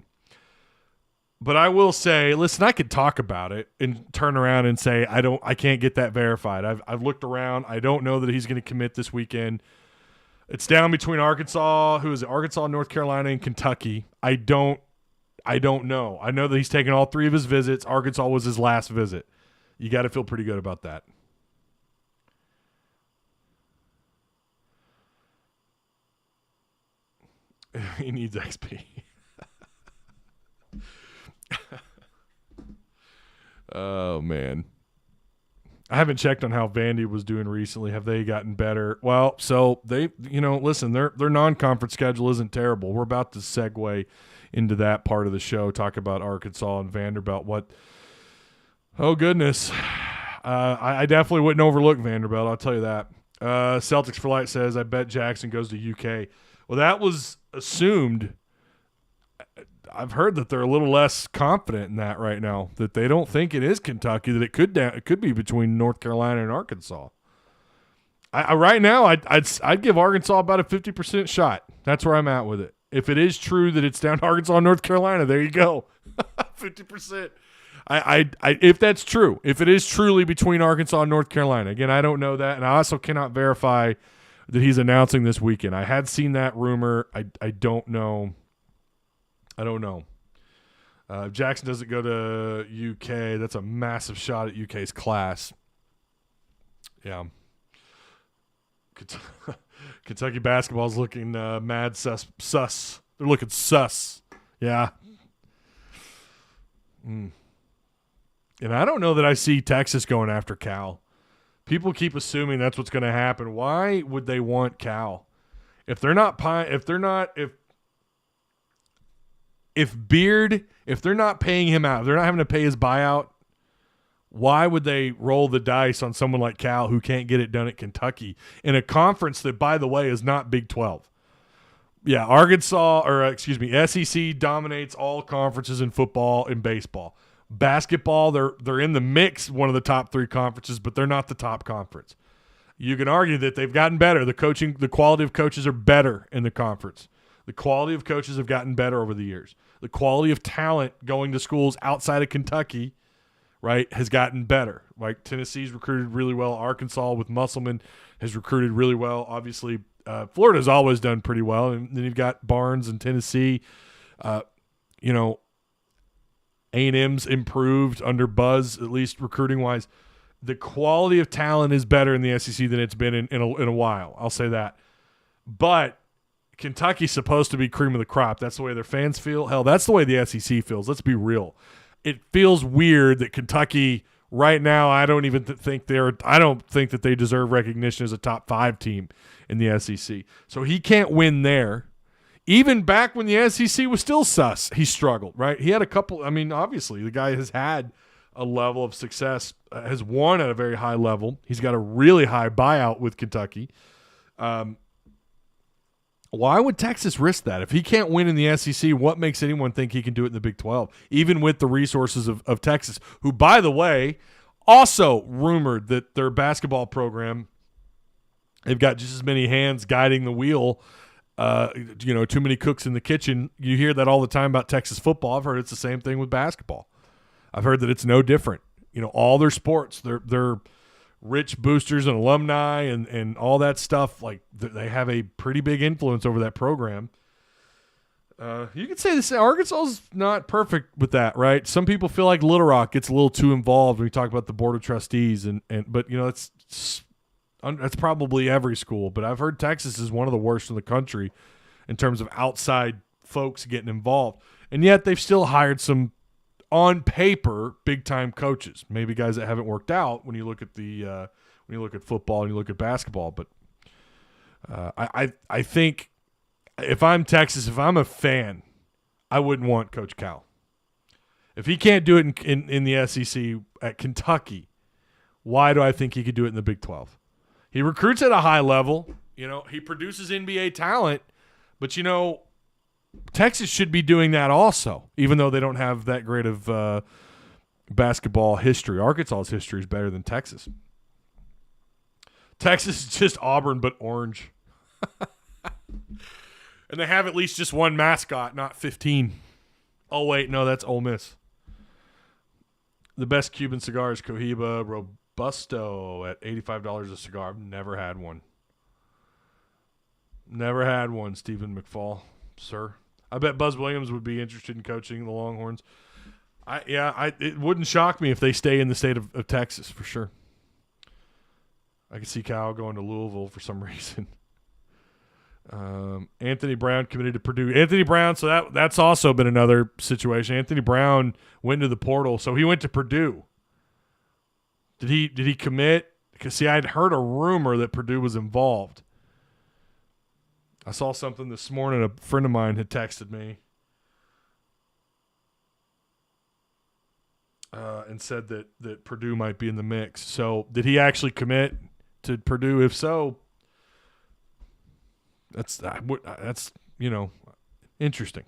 But I will say, listen, I could talk about it and turn around and say I can't get that verified. I've looked around. I don't know that he's going to commit this weekend. It's down between Arkansas, North Carolina, and Kentucky. I don't know. I know that he's taken all 3 of his visits. Arkansas was his last visit. You got to feel pretty good about that. He needs XP. Oh, man. I haven't checked on how Vandy was doing recently. Have they gotten better? Well, so they, listen, their non-conference schedule isn't terrible. We're about to segue into that part of the show, talk about Arkansas and Vanderbilt. Oh, goodness. I definitely wouldn't overlook Vanderbilt, I'll tell you that. Celtics for Light says, I bet Jackson goes to UK. Well, that was assumed. I've heard that they're a little less confident in that right now, that they don't think it is Kentucky, that it could be between North Carolina and Arkansas. Right now, I'd give Arkansas about a 50% shot. That's where I'm at with it. If it is true that it's down to Arkansas and North Carolina, there you go, 50%. If that's true, if it is truly between Arkansas and North Carolina, again, I don't know that, and I also cannot verify that he's announcing this weekend. I had seen that rumor. I don't know. If Jackson doesn't go to UK, that's a massive shot at UK's class. Yeah. Kentucky basketball is looking mad sus. They're looking sus. Yeah. And I don't know that I see Texas going after Cal. People keep assuming that's what's going to happen. Why would they want Cal? If they're not paying him out, if they're not having to pay his buyout, why would they roll the dice on someone like Cal who can't get it done at Kentucky in a conference that, by the way, is not Big 12? Yeah, SEC dominates all conferences in football and baseball. Basketball, they're in the mix, one of the top 3 conferences, but they're not the top conference. You can argue that they've gotten better. The quality of coaches are better in the conference. The quality of coaches have gotten better over the years. The quality of talent going to schools outside of Kentucky, right, has gotten better. Like Tennessee's recruited really well. Arkansas with Musselman has recruited really well. Obviously, Florida's always done pretty well. And then you've got Barnes and Tennessee. A&M's improved under Buzz, at least recruiting-wise. The quality of talent is better in the SEC than it's been in a while. I'll say that. But Kentucky's supposed to be cream of the crop. That's the way their fans feel. Hell, that's the way the SEC feels. Let's be real. It feels weird that Kentucky right now, I don't think that they deserve recognition as a top 5 team in the SEC. So he can't win there. Even back when the SEC was still sus, he struggled, right? He had a couple. I mean, obviously, the guy has had a level of success, has won at a very high level. He's got a really high buyout with Kentucky. Why would Texas risk that? If he can't win in the SEC, what makes anyone think he can do it in the Big 12, even with the resources of Texas, who, by the way, also rumored that their basketball program, they've got just as many hands guiding the wheel. Too many cooks in the kitchen. You hear that all the time about Texas football. I've heard it's the same thing with basketball. I've heard that it's no different. All their sports, they're rich boosters and alumni and all that stuff. Like they have a pretty big influence over that program. You could say this. Arkansas's not perfect with that, right? Some people feel like Little Rock gets a little too involved when we talk about the board of trustees, but that's probably every school, but I've heard Texas is one of the worst in the country in terms of outside folks getting involved. And yet they've still hired some, on paper, big-time coaches. Maybe guys that haven't worked out when you look at when you look at football and you look at basketball. But I think if I'm Texas, if I'm a fan, I wouldn't want Coach Cal. If he can't do it in the SEC at Kentucky, why do I think he could do it in the Big 12? He recruits at a high level. He produces NBA talent. But, Texas should be doing that also, even though they don't have that great of basketball history. Arkansas's history is better than Texas. Texas is just Auburn but orange. And they have at least just one mascot, not 15. Oh, wait, no, that's Ole Miss. The best Cuban cigar is Cohiba Robusto at $85 a cigar. I've never had one. Never had one, Stephen McFall, sir. I bet Buzz Williams would be interested in coaching the Longhorns. It wouldn't shock me if they stay in the state of Texas for sure. I could see Cal going to Louisville for some reason. Anthony Brown committed to Purdue. Anthony Brown, so that's also been another situation. Anthony Brown went to the portal, so he went to Purdue. Did he commit? Because see, I'd heard a rumor that Purdue was involved. I saw something this morning. A friend of mine had texted me and said that Purdue might be in the mix. So did he actually commit to Purdue? If so, that's interesting.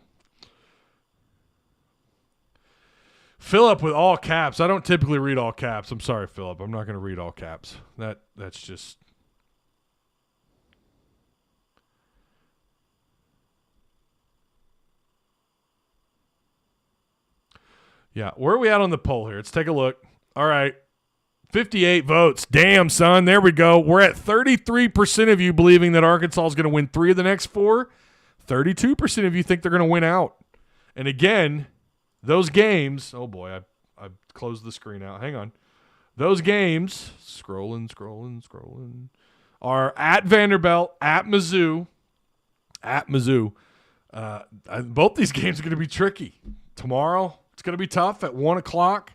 Philip with all caps. I don't typically read all caps. I'm sorry, Philip. I'm not going to read all caps. That's just. Yeah, where are we at on the poll here? Let's take a look. All right, 58 votes. Damn, son, there we go. We're at 33% of you believing that Arkansas is going to win 3 of the next 4. 32% of you think they're going to win out. And again, those games – oh, boy, I closed the screen out. Hang on. Those games – scrolling – are at Vanderbilt, at Mizzou. Both these games are going to be tricky. Tomorrow – it's going to be tough at 1 o'clock.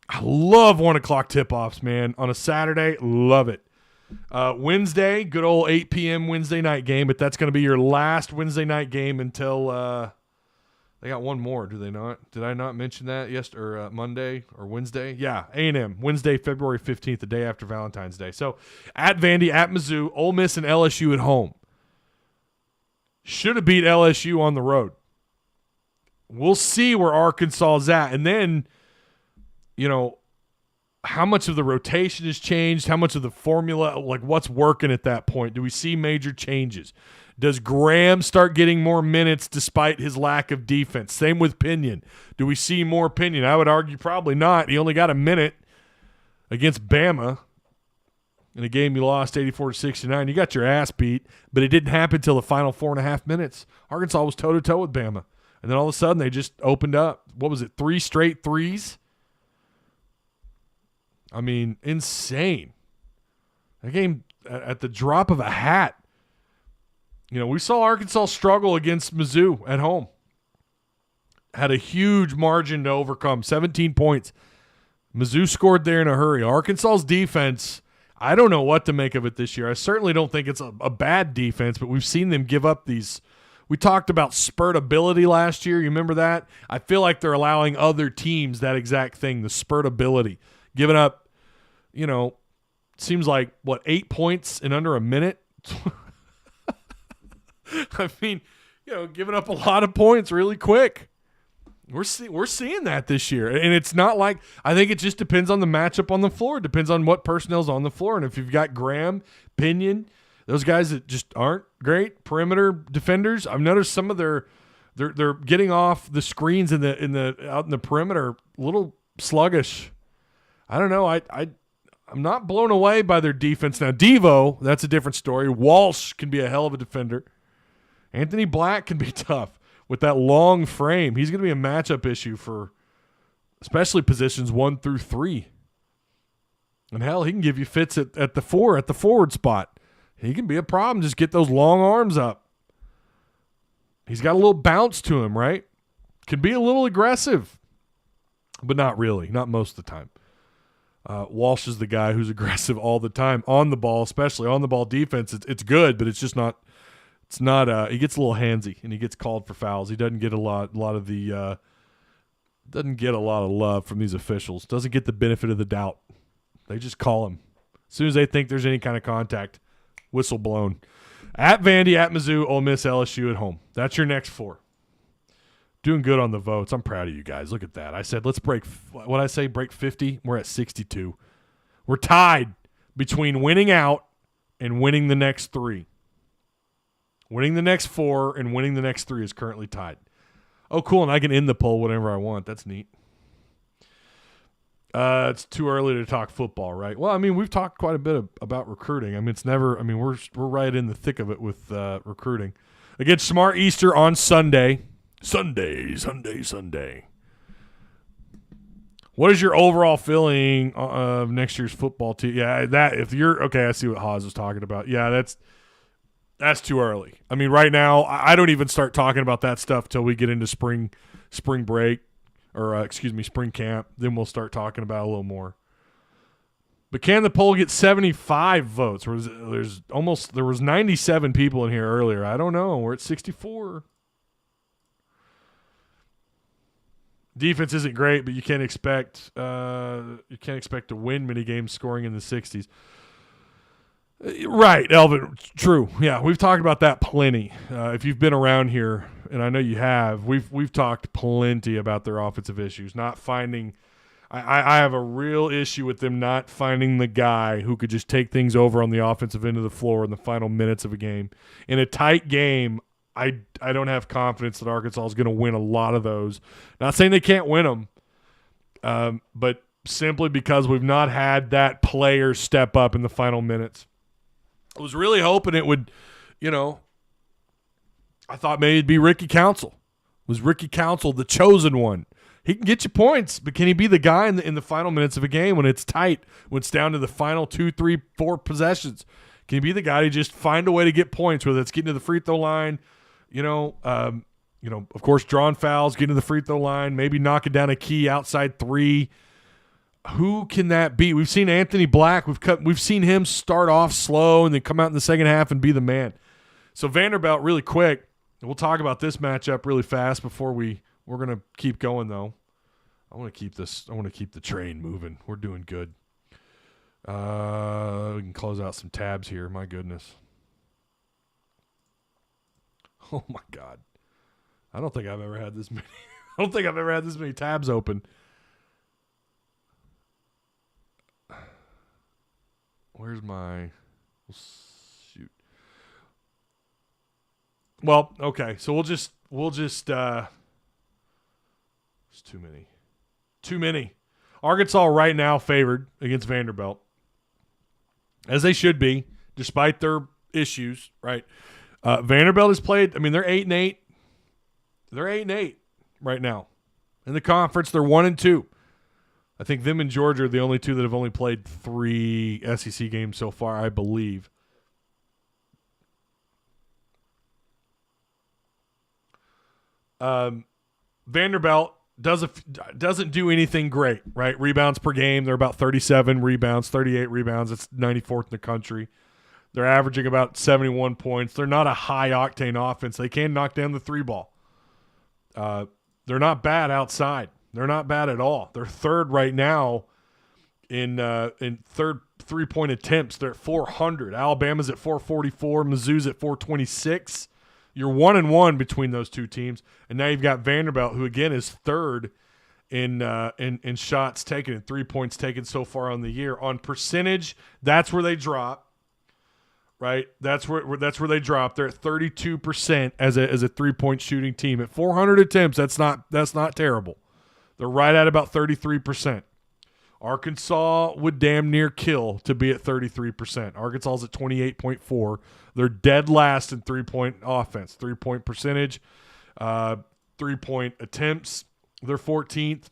I love 1 o'clock tip-offs, man. On a Saturday, love it. Wednesday, good old 8 p.m. Wednesday night game, but that's going to be your last Wednesday night game until they got one more, do they not? Did I not mention that Monday or Wednesday? Yeah, A&M, Wednesday, February 15th, the day after Valentine's Day. So at Vandy, at Mizzou, Ole Miss, and LSU at home. Should have beat LSU on the road. We'll see where Arkansas is at. And then, how much of the rotation has changed? How much of the formula, like what's working at that point? Do we see major changes? Does Graham start getting more minutes despite his lack of defense? Same with Pinion. Do we see more Pinion? I would argue probably not. He only got a minute against Bama in a game you lost 84-69. You got your ass beat, but it didn't happen until the final 4.5 minutes. Arkansas was toe-to-toe with Bama. And then all of a sudden, they just opened up. What was it, 3 straight threes? I mean, insane. That game, at the drop of a hat. We saw Arkansas struggle against Mizzou at home. Had a huge margin to overcome, 17 points. Mizzou scored there in a hurry. Arkansas's defense, I don't know what to make of it this year. I certainly don't think it's a bad defense, but we've seen them give up these. We talked about spurt ability last year. You remember that? I feel like they're allowing other teams that exact thing, the spurt ability. Giving up, seems like, 8 points in under a minute? I mean, giving up a lot of points really quick. We're seeing that this year. And it's not like – I think it just depends on the matchup on the floor. It depends on what personnel's on the floor. And if you've got Graham, Pinion – those guys that just aren't great perimeter defenders. I've noticed some of they're getting off the screens out in the perimeter a little sluggish. I don't know. I'm not blown away by their defense. Now Devo, that's a different story. Walsh can be a hell of a defender. Anthony Black can be tough with that long frame. He's going to be a matchup issue for especially positions 1 through 3. And hell, he can give you fits at the forward spot. He can be a problem. Just get those long arms up. He's got a little bounce to him, right? can be a little aggressive, but not really, not most of the time. Walsh is the guy who's aggressive all the time on the ball, especially on the ball defense. It's good, but it's just not. It's not. He gets a little handsy and he gets called for fouls. He doesn't get a lot of the. Doesn't get a lot of love from these officials. Doesn't get the benefit of the doubt. They just call him as soon as they think there's any kind of contact. Whistle blown. At Vandy, at Mizzou, Ole Miss, LSU at home. That's your next 4. Doing good on the votes. I'm proud of you guys. Look at that. I said, let's break 50. We're at 62. We're tied between winning out and winning the next 3. Winning the next 4 and winning the next 3 is currently tied. Oh, cool, and I can end the poll whenever I want. That's neat. It's too early to talk football, right? Well, I mean, we've talked quite a bit about recruiting. I mean, it's never – I mean, we're right in the thick of it with recruiting. Again, Smart Easter on Sunday. Sunday. What is your overall feeling of next year's football team? Yeah, if you're – okay, I see what Haas was talking about. Yeah, that's too early. I mean, right now, I don't even start talking about that stuff till we get into spring break or, spring camp. Then we'll start talking about it a little more. But can the poll get 75 votes? There was 97 people in here earlier. I don't know. We're at 64. Defense isn't great, but you can't expect to win many games scoring in the 60s. Right, Elvin. True. Yeah, we've talked about that plenty. If you've been around here, and I know you have, we've talked plenty about their offensive issues. Not finding, I have a real issue with them not finding the guy who could just take things over on the offensive end of the floor in the final minutes of a game. In a tight game, I don't have confidence that Arkansas is going to win a lot of those. Not saying they can't win them, but simply because we've not had that player step up in the final minutes. I was really hoping it would, I thought maybe it'd be Ricky Council. Was Ricky Council the chosen one? He can get you points, but can he be the guy in the final minutes of a game when it's tight, when it's down to the final 2, 3, 4 possessions? Can he be the guy to just find a way to get points, whether it's getting to the free throw line, of course, drawing fouls, getting to the free throw line, maybe knocking down a key outside 3. Who can that be? We've seen Anthony Black. We've seen him start off slow and then come out in the second half and be the man. So Vanderbilt, really quick. We'll talk about this matchup really fast before we're gonna keep going though. I want to keep the train moving. We're doing good. We can close out some tabs here. My goodness. Oh my God. I don't think I've ever had this many. I don't think I've ever had this many tabs open. Where's my shoot? Well, okay. So we'll just it's too many. Too many. Arkansas right now favored against Vanderbilt. As they should be, despite their issues, right? Vanderbilt has played, they're 8-8. They're 8-8 right now. In the conference, they're 1-2. I think them and Georgia are the only two that have only played 3 SEC games so far, I believe. Vanderbilt doesn't do anything great, right? Rebounds per game, they're about 37 rebounds, 38 rebounds. It's 94th in the country. They're averaging about 71 points. They're not a high-octane offense. They can knock down the 3-ball. They're not bad outside. They're not bad at all. They're third right now in third three-point attempts. They're at 400. Alabama's at 444. Mizzou's at 426. You're 1-1 between those two teams, and now you've got Vanderbilt, who again is third in shots taken and 3 points taken so far on the year. On percentage, that's where they drop. Right, that's where they drop. They're at 32% as a 3-point shooting team at 400 attempts. That's not terrible. They're right at about 33%. Arkansas would damn near kill to be at 33%. Arkansas's at 28.4. They're dead last in 3-point offense, 3-point percentage, 3-point attempts. They're 14th.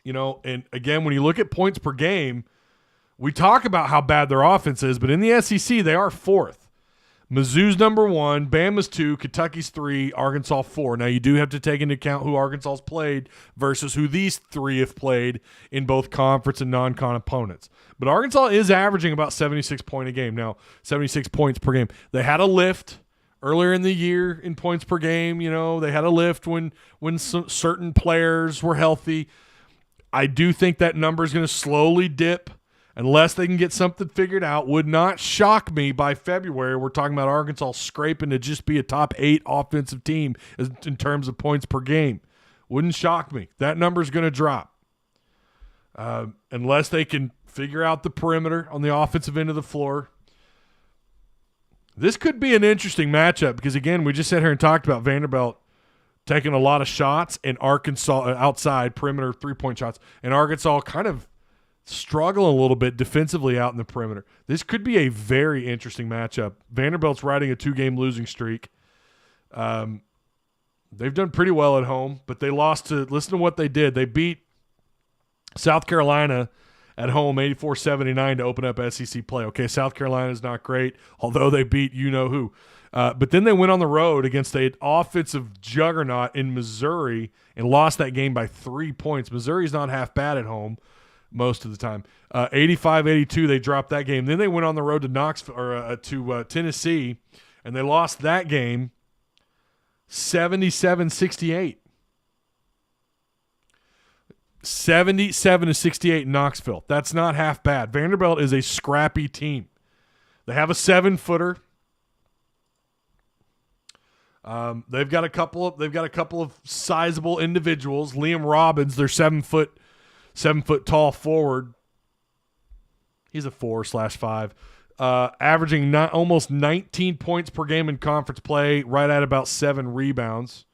And again, when you look at points per game, we talk about how bad their offense is, but in the SEC, they are 4th. Mizzou's number 1, Bama's 2, Kentucky's 3, Arkansas 4. Now, you do have to take into account who Arkansas's played versus who these 3 have played in both conference and non-con opponents. But Arkansas is averaging about 76 points a game. Now, 76 points per game. They had a lift earlier in the year in points per game. You know, they had a lift when certain players were healthy. I do think that number is going to slowly dip unless they can get something figured out. Would not shock me by February. We're talking about Arkansas scraping to just be a top 8 offensive team in terms of points per game. Wouldn't shock me. That number is going to drop unless they can figure out the perimeter on the offensive end of the floor. This could be an interesting matchup because, again, we just sat here and talked about Vanderbilt taking a lot of shots and Arkansas outside perimeter 3-point shots, and Arkansas kind of struggling a little bit defensively out in the perimeter. This could be a very interesting matchup. Vanderbilt's riding a 2-game losing streak. They've done pretty well at home, but they lost to – listen to what they did. They beat South Carolina at home 84-79 to open up SEC play. Okay, South Carolina is not great, although they beat you-know-who. But then they went on the road against an offensive juggernaut in Missouri and lost that game by 3 points. Missouri's not half bad at home most of the time. 85-82, they dropped that game. Then they went on the road to Knoxville or to Tennessee, and they lost that game 77-68. 77-68 in Knoxville. That's not half bad. Vanderbilt is a scrappy team. They have a 7-footer. They've got a couple of sizable individuals. Liam Robbins, their 7 foot tall forward. He's a 4/5, averaging almost 19 points per game in conference play, right at about 7 rebounds.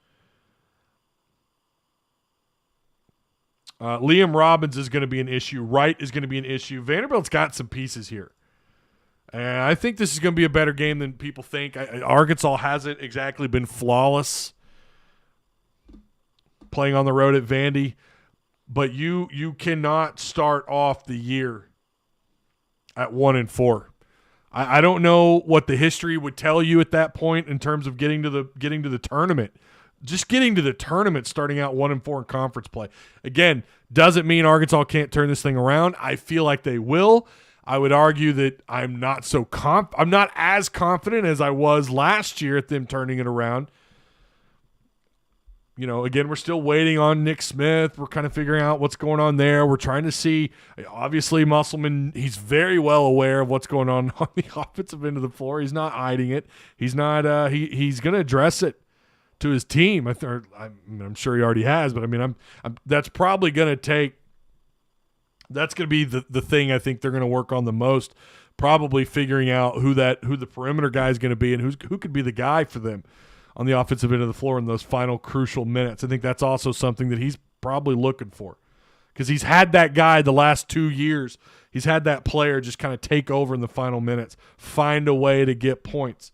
Liam Robbins is going to be an issue. Wright is going to be an issue. Vanderbilt's got some pieces here. And I think this is going to be a better game than people think. Arkansas hasn't exactly been flawless playing on the road at Vandy. But you cannot start off the year at 1-4. I don't know what the history would tell you at that point in terms of getting to the tournament. Just getting to the tournament, starting out 1-4 in conference play. Again, doesn't mean Arkansas can't turn this thing around. I feel like they will. I would argue that I'm not as confident as I was last year at them turning it around. You know, again, we're still waiting on Nick Smith. We're kind of figuring out what's going on there. We're trying to see. Obviously, Musselman, he's very well aware of what's going on the offensive end of the floor. He's not hiding it. He's not. He's going to address it to his team. I'm sure he already has, but I mean, that's probably going to take. That's going to be the thing I think they're going to work on the most. Probably figuring out who the perimeter guy is going to be and who could be the guy for them on the offensive end of the floor in those final crucial minutes. I think that's also something that he's probably looking for because he's had that guy the last 2 years. He's had that player just kind of take over in the final minutes, find a way to get points.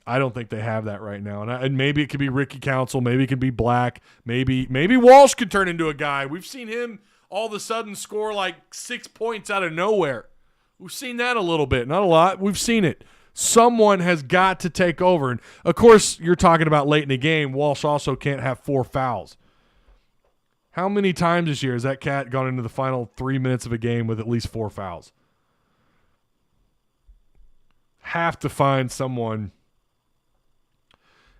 I don't think they have that right now. And maybe it could be Ricky Council. Maybe it could be Black. Maybe Walsh could turn into a guy. We've seen him all of a sudden score like 6 points out of nowhere. We've seen that a little bit. Not a lot. We've seen it. Someone has got to take over. And, of course, you're talking about late in the game. Walsh also can't have 4 fouls. How many times this year has that cat gone into the final 3 minutes of a game with at least 4 fouls? Have to find someone.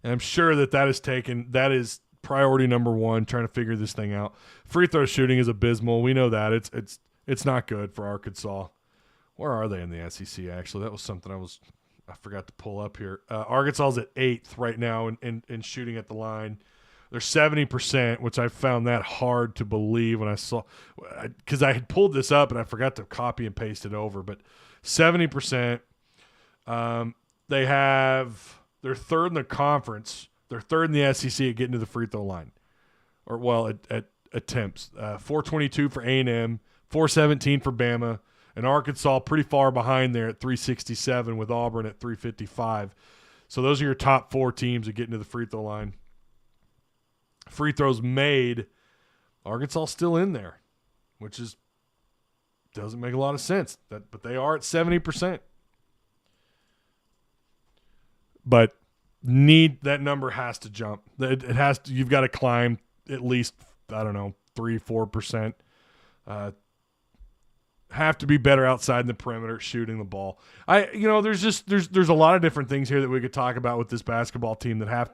And I'm sure that is priority number 1, trying to figure this thing out. Free throw shooting is abysmal. We know that. It's not good for Arkansas. Where are they in the SEC, actually? That was something I forgot to pull up here. Arkansas is at 8th right now in shooting at the line. They're 70%, which I found that hard to believe when I saw – because I had pulled this up and I forgot to copy and paste it over. But 70%. They're third in the conference. They're third in the SEC at getting to the free throw line. At attempts. 422 for A&M, 417 for Bama. And Arkansas pretty far behind there at 367 with Auburn at 355. So those are your top 4 teams that get into the free throw line. Free throws made, Arkansas still in there, which doesn't make a lot of sense. But they are at 70%. but that number has to jump. It has to. You've got to climb at least 3-4%. Have to be better outside the perimeter shooting the ball. There's a lot of different things here that we could talk about with this basketball team that have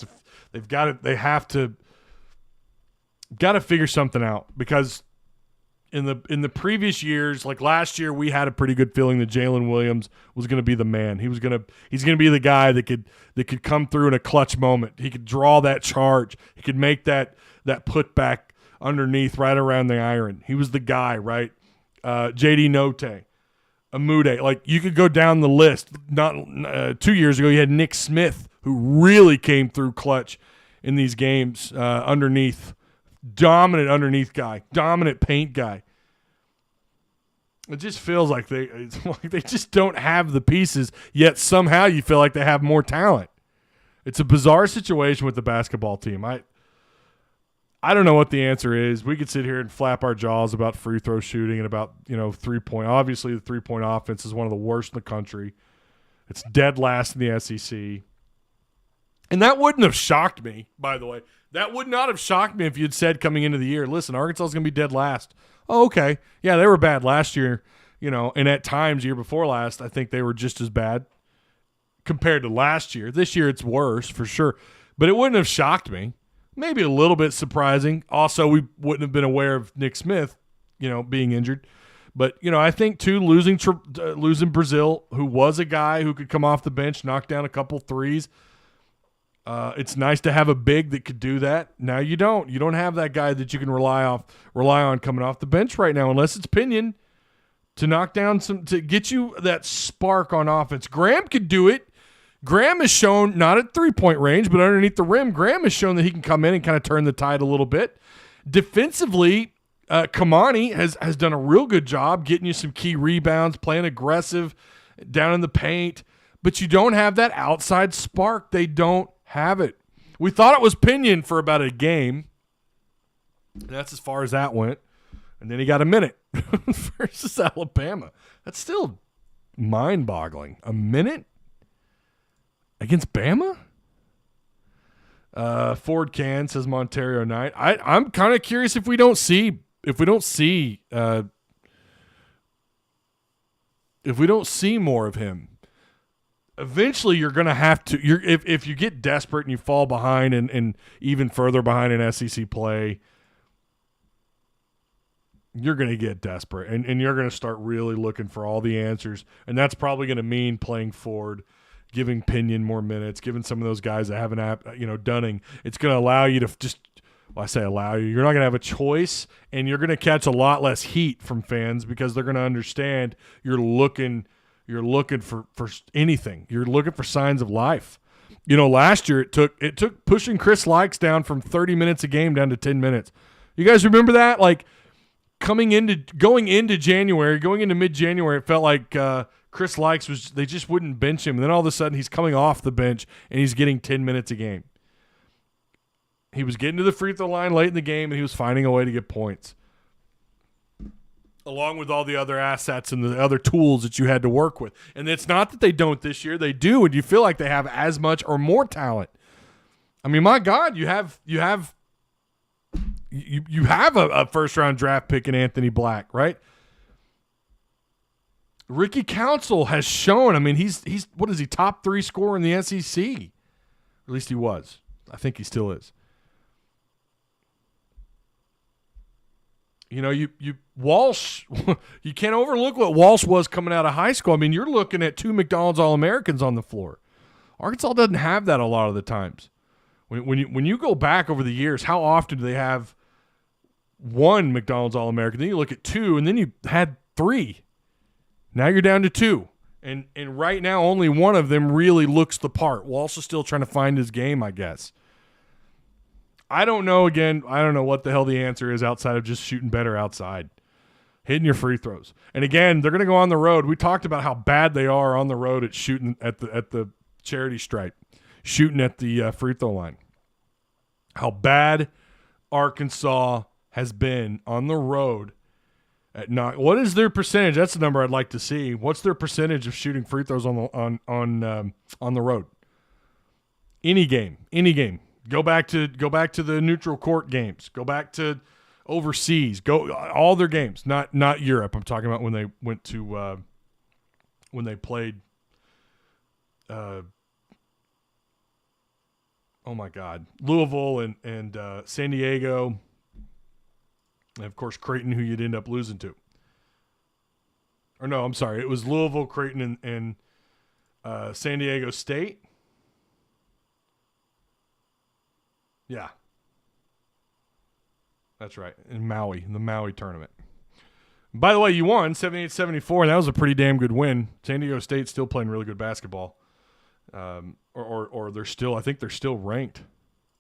to figure something out, because in the previous years, like last year, we had a pretty good feeling that Jalen Williams was going to be the man. He's going to be the guy that could come through in a clutch moment. He could draw that charge. He could make that putback underneath right around the iron. He was the guy, right? JD Note, Amude. Like, you could go down the list. Not 2 years ago, you had Nick Smith, who really came through clutch in these games underneath. Dominant underneath guy. Dominant paint guy. It just feels like they just don't have the pieces, yet somehow you feel like they have more talent. It's a bizarre situation with the basketball team. I don't know what the answer is. We could sit here and flap our jaws about free throw shooting and about, 3-point. Obviously, the 3-point offense is one of the worst in the country. It's dead last in the SEC. And that wouldn't have shocked me, by the way. That would not have shocked me if you'd said coming into the year, listen, Arkansas is going to be dead last. Oh, okay. Yeah, they were bad last year, and at times, year before last, I think they were just as bad compared to last year. This year, it's worse for sure. But it wouldn't have shocked me. Maybe a little bit surprising. Also, we wouldn't have been aware of Nick Smith, being injured. But, I think, too, losing Brazil, who was a guy who could come off the bench, knock down a couple threes. It's nice to have a big that could do that. Now you don't. You don't have that guy that you can rely on coming off the bench right now, unless it's Pinion to knock down to get you that spark on offense. Graham could do it. Graham has shown, not at 3-point range, but underneath the rim, Graham has shown that he can come in and kind of turn the tide a little bit. Defensively, Kamani has done a real good job getting you some key rebounds, playing aggressive down in the paint, but you don't have that outside spark. They don't have it. We thought it was Pinion for about a game. That's as far as that went. And then he got a minute versus Alabama. That's still mind-boggling. A minute against Bama? Ford Can says Montario Knight. I'm kind of curious if we don't see more of him. Eventually, you're going to have to. If you get desperate and you fall behind and even further behind in SEC play, you're going to get desperate and you're going to start really looking for all the answers. And that's probably going to mean playing Ford, giving Pinion more minutes, giving some of those guys that haven't, Dunning. It's going to allow you to just. Well, I say allow you. You're not going to have a choice, and you're going to catch a lot less heat from fans because they're going to understand you're looking for anything. You're looking for signs of life. Last year it took pushing Chris Likes down from 30 minutes a game down to 10 minutes. You guys remember that? Like going into mid-January, it felt like Chris Likes they just wouldn't bench him. And then all of a sudden he's coming off the bench and he's getting 10 minutes a game. He was getting to the free throw line late in the game and he was finding a way to get points, along with all the other assets and the other tools that you had to work with. And it's not that they don't this year. They do, and you feel like they have as much or more talent. I mean, my God, you have a first-round draft pick in Anthony Black, right? Ricky Council has shown, I mean, he's what is he, top 3 scorer in the SEC? At least he was. I think he still is. Walsh, you can't overlook what Walsh was coming out of high school. I mean, you're looking at 2 McDonald's All-Americans on the floor. Arkansas doesn't have that a lot of the times. When you go back over the years, how often do they have 1 McDonald's All-American? Then you look at 2, and then you had 3. Now you're down to 2. And right now, only one of them really looks the part. Walsh is still trying to find his game, I guess. I don't know what the hell the answer is outside of just shooting better outside, hitting your free throws. And again, they're going to go on the road. We talked about how bad they are on the road at shooting at the charity stripe, shooting at the free throw line. How bad Arkansas has been on the road at not. What is their percentage? That's the number I'd like to see. What's their percentage of shooting free throws on the road? Any game. Go back to the neutral court games. Go back to overseas. Go all their games. Not Europe. I'm talking about when they went to when they played. Oh my God, Louisville and San Diego, and of course Creighton, who you'd end up losing to. Or no, I'm sorry, it was Louisville, Creighton, and San Diego State. Yeah, that's right, in Maui, in the Maui tournament. By the way, you won 78-74, and that was a pretty damn good win. San Diego State's still playing really good basketball. Or they're still, I think they're still ranked.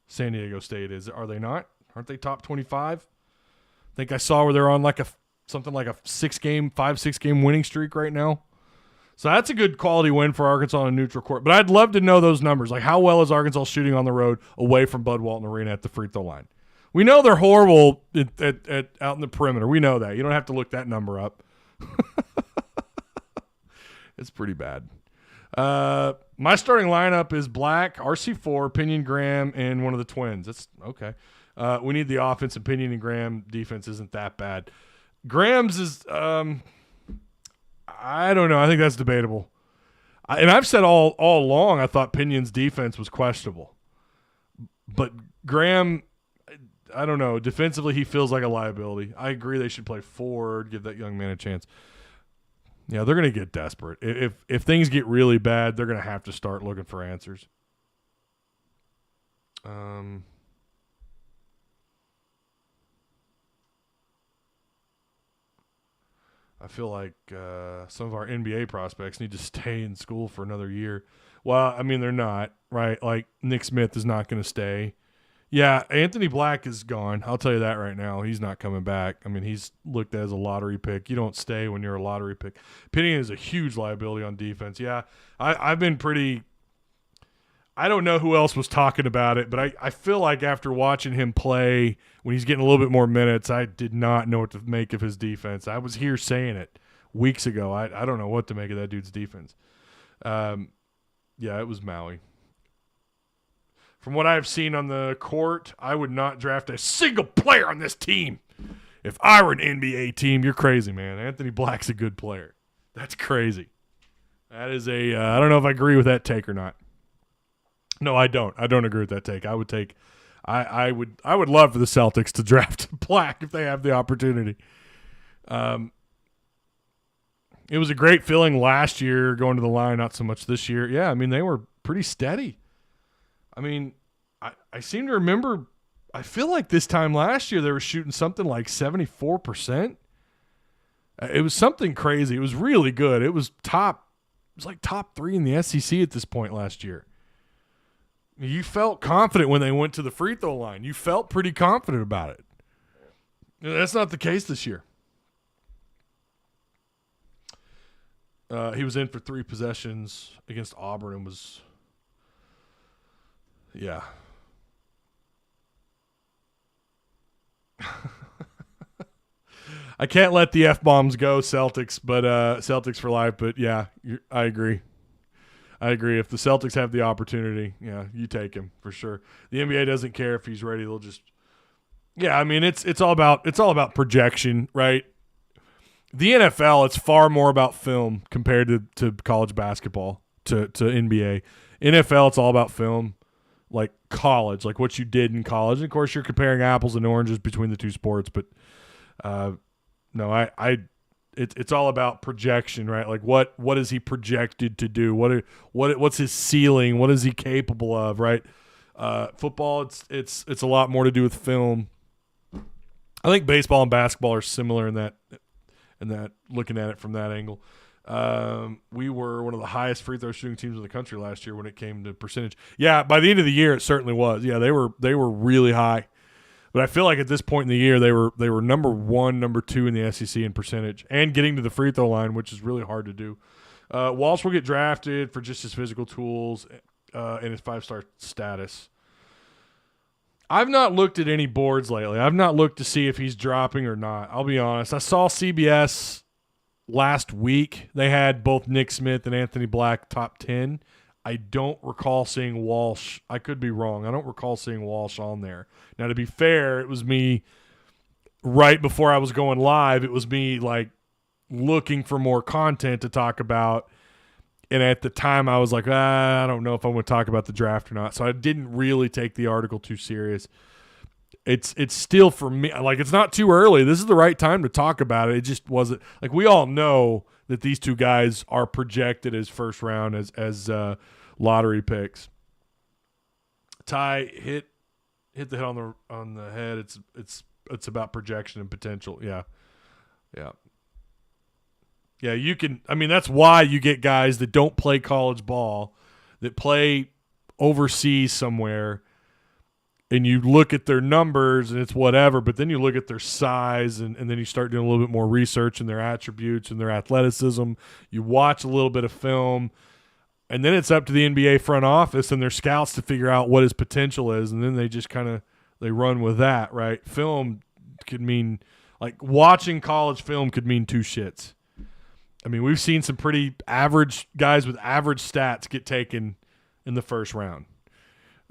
San Diego State is, are they not? Aren't they top 25? I think I saw where they're on like something like a 5-6 game winning streak right now. So that's a good quality win for Arkansas on a neutral court. But I'd love to know those numbers. Like, how well is Arkansas shooting on the road away from Bud Walton Arena at the free throw line? We know they're horrible at out in the perimeter. We know that. You don't have to look that number up. It's pretty bad. My starting lineup is Black, RC4, Pinion Graham, and one of the twins. That's okay. We need the offense, and Pinion and Graham defense isn't that bad. Graham's is, I don't know. I think that's debatable. And I've said all along I thought Pinion's defense was questionable. But Graham, I don't know. Defensively, he feels like a liability. I agree they should play forward, give that young man a chance. Yeah, they're going to get desperate. If things get really bad, they're going to have to start looking for answers. I feel like some of our NBA prospects need to stay in school for another year. Well, I mean, they're not, right? Like, Nick Smith is not going to stay. Yeah, Anthony Black is gone. I'll tell you that right now. He's not coming back. I mean, he's looked at as a lottery pick. You don't stay when you're a lottery pick. Pinion is a huge liability on defense. Yeah, I've been pretty – I don't know who else was talking about it, but I feel like after watching him play when he's getting a little bit more minutes, I did not know what to make of his defense. I was here saying it weeks ago. I don't know what to make of that dude's defense. Yeah, it was Maui. From what I've seen on the court, I would not draft a single player on this team. If I were an NBA team, you're crazy, man. Anthony Black's a good player. That's crazy. That is a I don't know if I agree with that take or not. No, I don't. I don't agree with that take. I would love for the Celtics to draft Black if they have the opportunity. It was a great feeling last year going to the line, not so much this year. Yeah, I mean, they were pretty steady. I mean, I seem to remember, I feel like this time last year they were shooting something like 74%. It was something crazy. It was really good. It was like top 3 in the SEC at this point last year. You felt confident when they went to the free throw line. You felt pretty confident about it. That's not the case this year. He was in for 3 possessions against Auburn and was... Yeah. I can't let the F-bombs go, Celtics, but Celtics for life. But, yeah, I agree. If the Celtics have the opportunity, yeah, you take him for sure. The NBA doesn't care if he's ready. They'll just – yeah, I mean, it's all about projection, right? The NFL, it's far more about film compared to college basketball, to NBA. NFL, it's all about film. Like college, like what you did in college. And of course, you're comparing apples and oranges between the two sports, but no, it's all about projection, right? Like what is he projected to do? What's his ceiling? What is he capable of, right? Football, it's a lot more to do with film. I think baseball and basketball are similar in that looking at it from that angle. We were one of the highest free throw shooting teams in the country last year when it came to percentage. Yeah, by the end of the year, it certainly was. Yeah, they were really high. But I feel like at this point in the year, they were number 1, number 2 in the SEC in percentage and getting to the free throw line, which is really hard to do. Walsh will get drafted for just his physical tools and his 5-star status. I've not looked at any boards lately. I've not looked to see if he's dropping or not. I'll be honest. I saw CBS last week. They had both Nick Smith and Anthony Black top 10. I don't recall seeing Walsh. I could be wrong. I don't recall seeing Walsh on there. Now, to be fair, it was me right before I was going live. It was me like looking for more content to talk about. And at the time, I was like, I don't know if I'm going to talk about the draft or not. So I didn't really take the article too serious. It's still for me, like, it's not too early. This is the right time to talk about it. It just wasn't like, we all know that these two guys are projected as first round as lottery picks. Ty hit the hit on the head. It's about projection and potential. Yeah. You can. I mean, that's why you get guys that don't play college ball, that play overseas somewhere, and you look at their numbers and it's whatever, but then you look at their size and then you start doing a little bit more research in their attributes and their athleticism. You watch a little bit of film, and then it's up to the NBA front office and their scouts to figure out what his potential is, and then they just they run with that, right? Film could mean, like, watching college film could mean two shits. I mean, we've seen some pretty average guys with average stats get taken in the first round.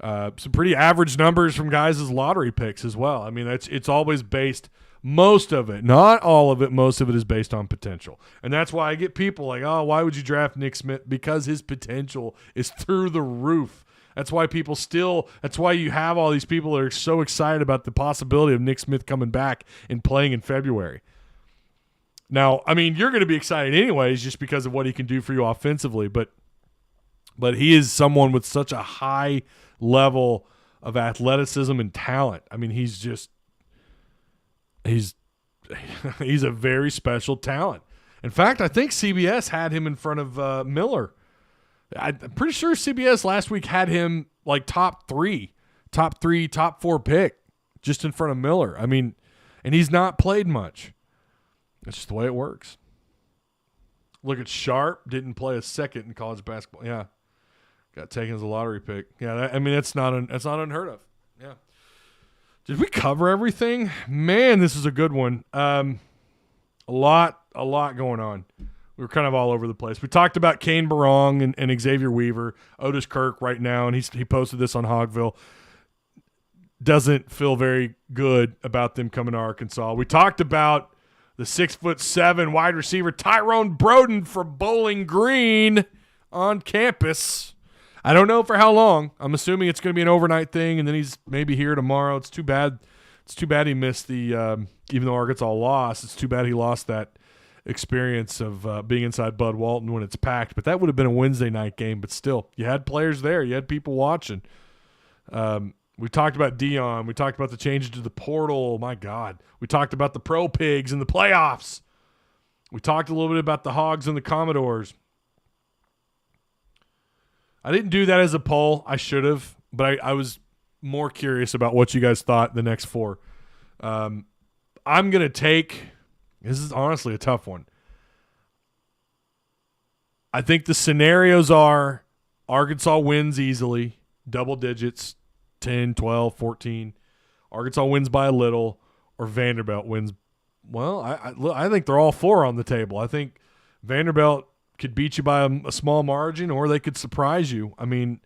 Some pretty average numbers from guys as lottery picks as well. I mean, it's always based, most of it, not all of it, most of it is based on potential. And that's why I get people like, oh, why would you draft Nick Smith? Because his potential is through the roof. That's why that's why you have all these people that are so excited about the possibility of Nick Smith coming back and playing in February. Now, I mean, you're going to be excited anyways just because of what he can do for you offensively, but he is someone with such a high level of athleticism and talent. I mean, he's a very special talent. In fact, I think CBS had him in front of Miller. I'm pretty sure CBS last week had him like top four pick, just in front of Miller. I mean, and he's not played much. That's just the way it works. Look at Sharp, didn't play a second in college basketball. Yeah, got taken as a lottery pick. Yeah, that's not unheard of. Yeah. Did we cover everything? Man, this is a good one. A lot going on. We were kind of all over the place. We talked about Kane Barong and Xavier Weaver, Otis Kirk right now, and he posted this on Hogville. Doesn't feel very good about them coming to Arkansas. We talked about the 6'7" wide receiver Tyrone Broden from Bowling Green on campus. I don't know for how long. I'm assuming it's going to be an overnight thing, and then he's maybe here tomorrow. It's too bad. It's too bad he missed the even though Arkansas lost. It's too bad he lost that experience of being inside Bud Walton when it's packed. But that would have been a Wednesday night game. But still, you had players there. You had people watching. We talked about Deion. We talked about the changes to the portal. My God. We talked about the Pro Pigs in the playoffs. We talked a little bit about the Hogs and the Commodores. I didn't do that as a poll. I should have, but I was more curious about what you guys thought the next four. I'm going to take – this is honestly a tough one. I think the scenarios are Arkansas wins easily, double digits, 10, 12, 14. Arkansas wins by a little, or Vanderbilt wins. Well, I think they're all four on the table. I think Vanderbilt could beat you by a small margin, or they could surprise you. I mean,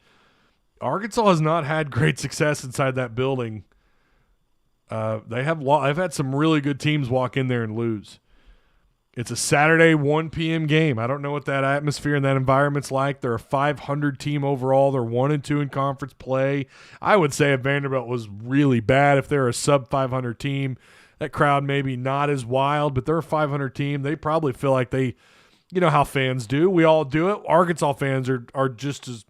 Arkansas has not had great success inside that building. I've had some really good teams walk in there and lose. It's a Saturday 1 p.m. game. I don't know what that atmosphere and that environment's like. They're a 500 team overall. They're 1-2 in conference play. I would say if Vanderbilt was really bad, if they're a sub 500 team, that crowd maybe not as wild, but they're a 500 team. They probably feel like they, you know how fans do. We all do it. Arkansas fans are just as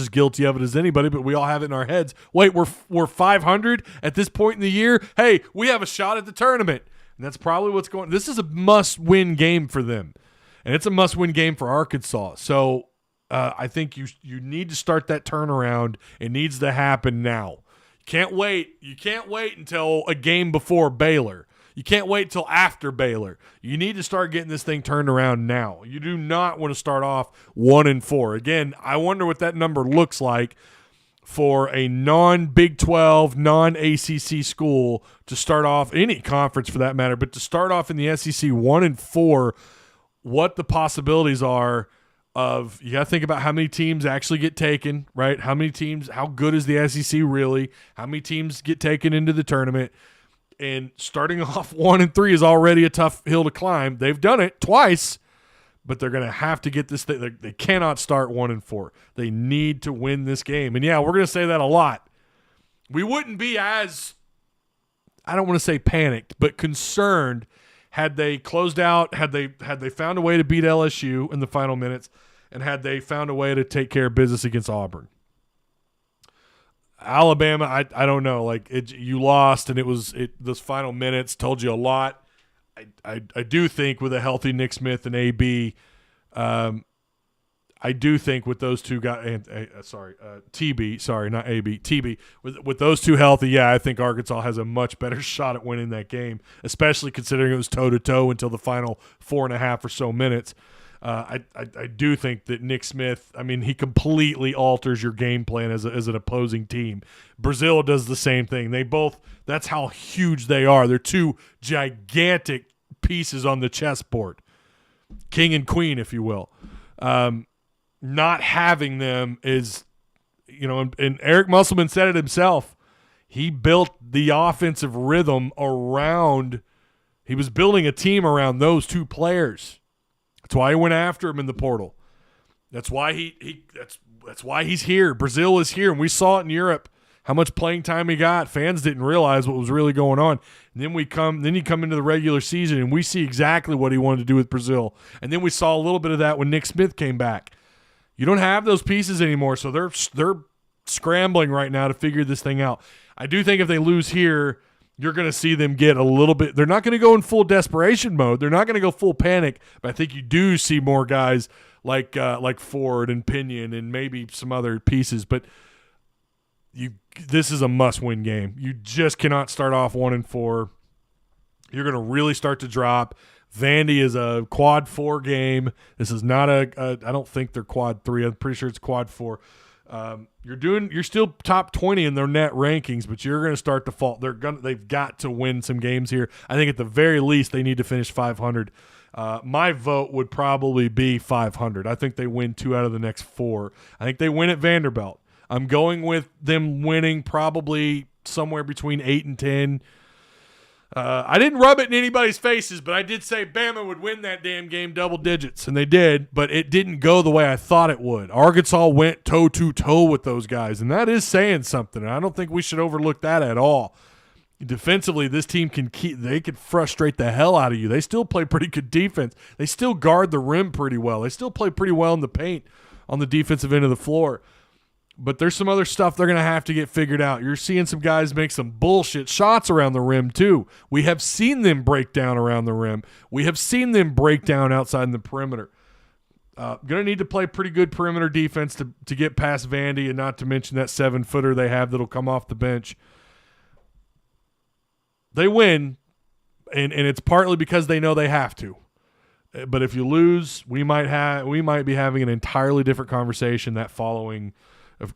guilty of it as anybody, but we all have it in our heads. Wait, we're 500 at this point in the year? Hey, we have a shot at the tournament. And that's probably what's going on. This is a must-win game for them, and it's a must-win game for Arkansas. So I think you need to start that turnaround. It needs to happen now. You can't wait. You can't wait until a game before Baylor. You can't wait till after Baylor. You need to start getting this thing turned around now. You do not want to start off 1-4. Again, I wonder what that number looks like for a non-Big 12, non-ACC school to start off, any conference for that matter, but to start off in the SEC 1-4, what the possibilities are of you got to think about how many teams actually get taken, right? How many teams, how good is the SEC really? How many teams get taken into the tournament? And starting off 1-3 is already a tough hill to climb. They've done it twice, but they're going to have to get this thing. They cannot start 1-4. They need to win this game. And yeah, we're going to say that a lot. We wouldn't be as, I don't want to say panicked, but concerned had they closed out, had they found a way to beat LSU in the final minutes, and had they found a way to take care of business against Auburn. Alabama, I don't know. Like you lost, and those final minutes told you a lot. I do think with a healthy Nick Smith and AB, I do think with those two guys, TB, sorry, not AB, TB, with those two healthy, yeah, I think Arkansas has a much better shot at winning that game, especially considering it was toe-to-toe until the final 4.5 or so minutes. I do think that Nick Smith, I mean, he completely alters your game plan as an opposing team. Brazil does the same thing. That's how huge they are. They're two gigantic pieces on the chessboard, king and queen, if you will. Not having them is, and Eric Musselman said it himself. He built the offensive rhythm around. He was building a team around those two players. That's why he went after him in the portal. That's why that's why he's here. Brazil is here, and we saw it in Europe how much playing time he got. Fans didn't realize what was really going on. And then you come into the regular season, and we see exactly what he wanted to do with Brazil. And then we saw a little bit of that when Nick Smith came back. You don't have those pieces anymore, so they're scrambling right now to figure this thing out. I do think if they lose here, you're going to see them get a little bit – they're not going to go in full desperation mode. They're not going to go full panic, but I think you do see more guys like Ford and Pinion and maybe some other pieces. But this is a must-win game. You just cannot start off 1-4. You're going to really start to drop. Vandy is a quad 4 game. This is not I don't think they're quad 3. I'm pretty sure it's quad 4. You're still top 20 in their net rankings, but you're going to start to fall. They've got to win some games here. I think at the very least they need to finish 500. My vote would probably be 500. I think they win 2 out of the next 4. I think they win at Vanderbilt. I'm going with them winning probably somewhere between 8 and 10. I didn't rub it in anybody's faces, but I did say Bama would win that damn game double digits, and they did, but it didn't go the way I thought it would. Arkansas went toe-to-toe with those guys, and that is saying something, and I don't think we should overlook that at all. Defensively, this team they could frustrate the hell out of you. They still play pretty good defense. They still guard the rim pretty well. They still play pretty well in the paint on the defensive end of the floor. But there's some other stuff they're going to have to get figured out. You're seeing some guys make some bullshit shots around the rim, too. We have seen them break down around the rim. We have seen them break down outside in the perimeter. Going to need to play pretty good perimeter defense to get past Vandy, and not to mention that 7-footer they have that'll come off the bench. They win, and it's partly because they know they have to. But if you lose, we might be having an entirely different conversation that following.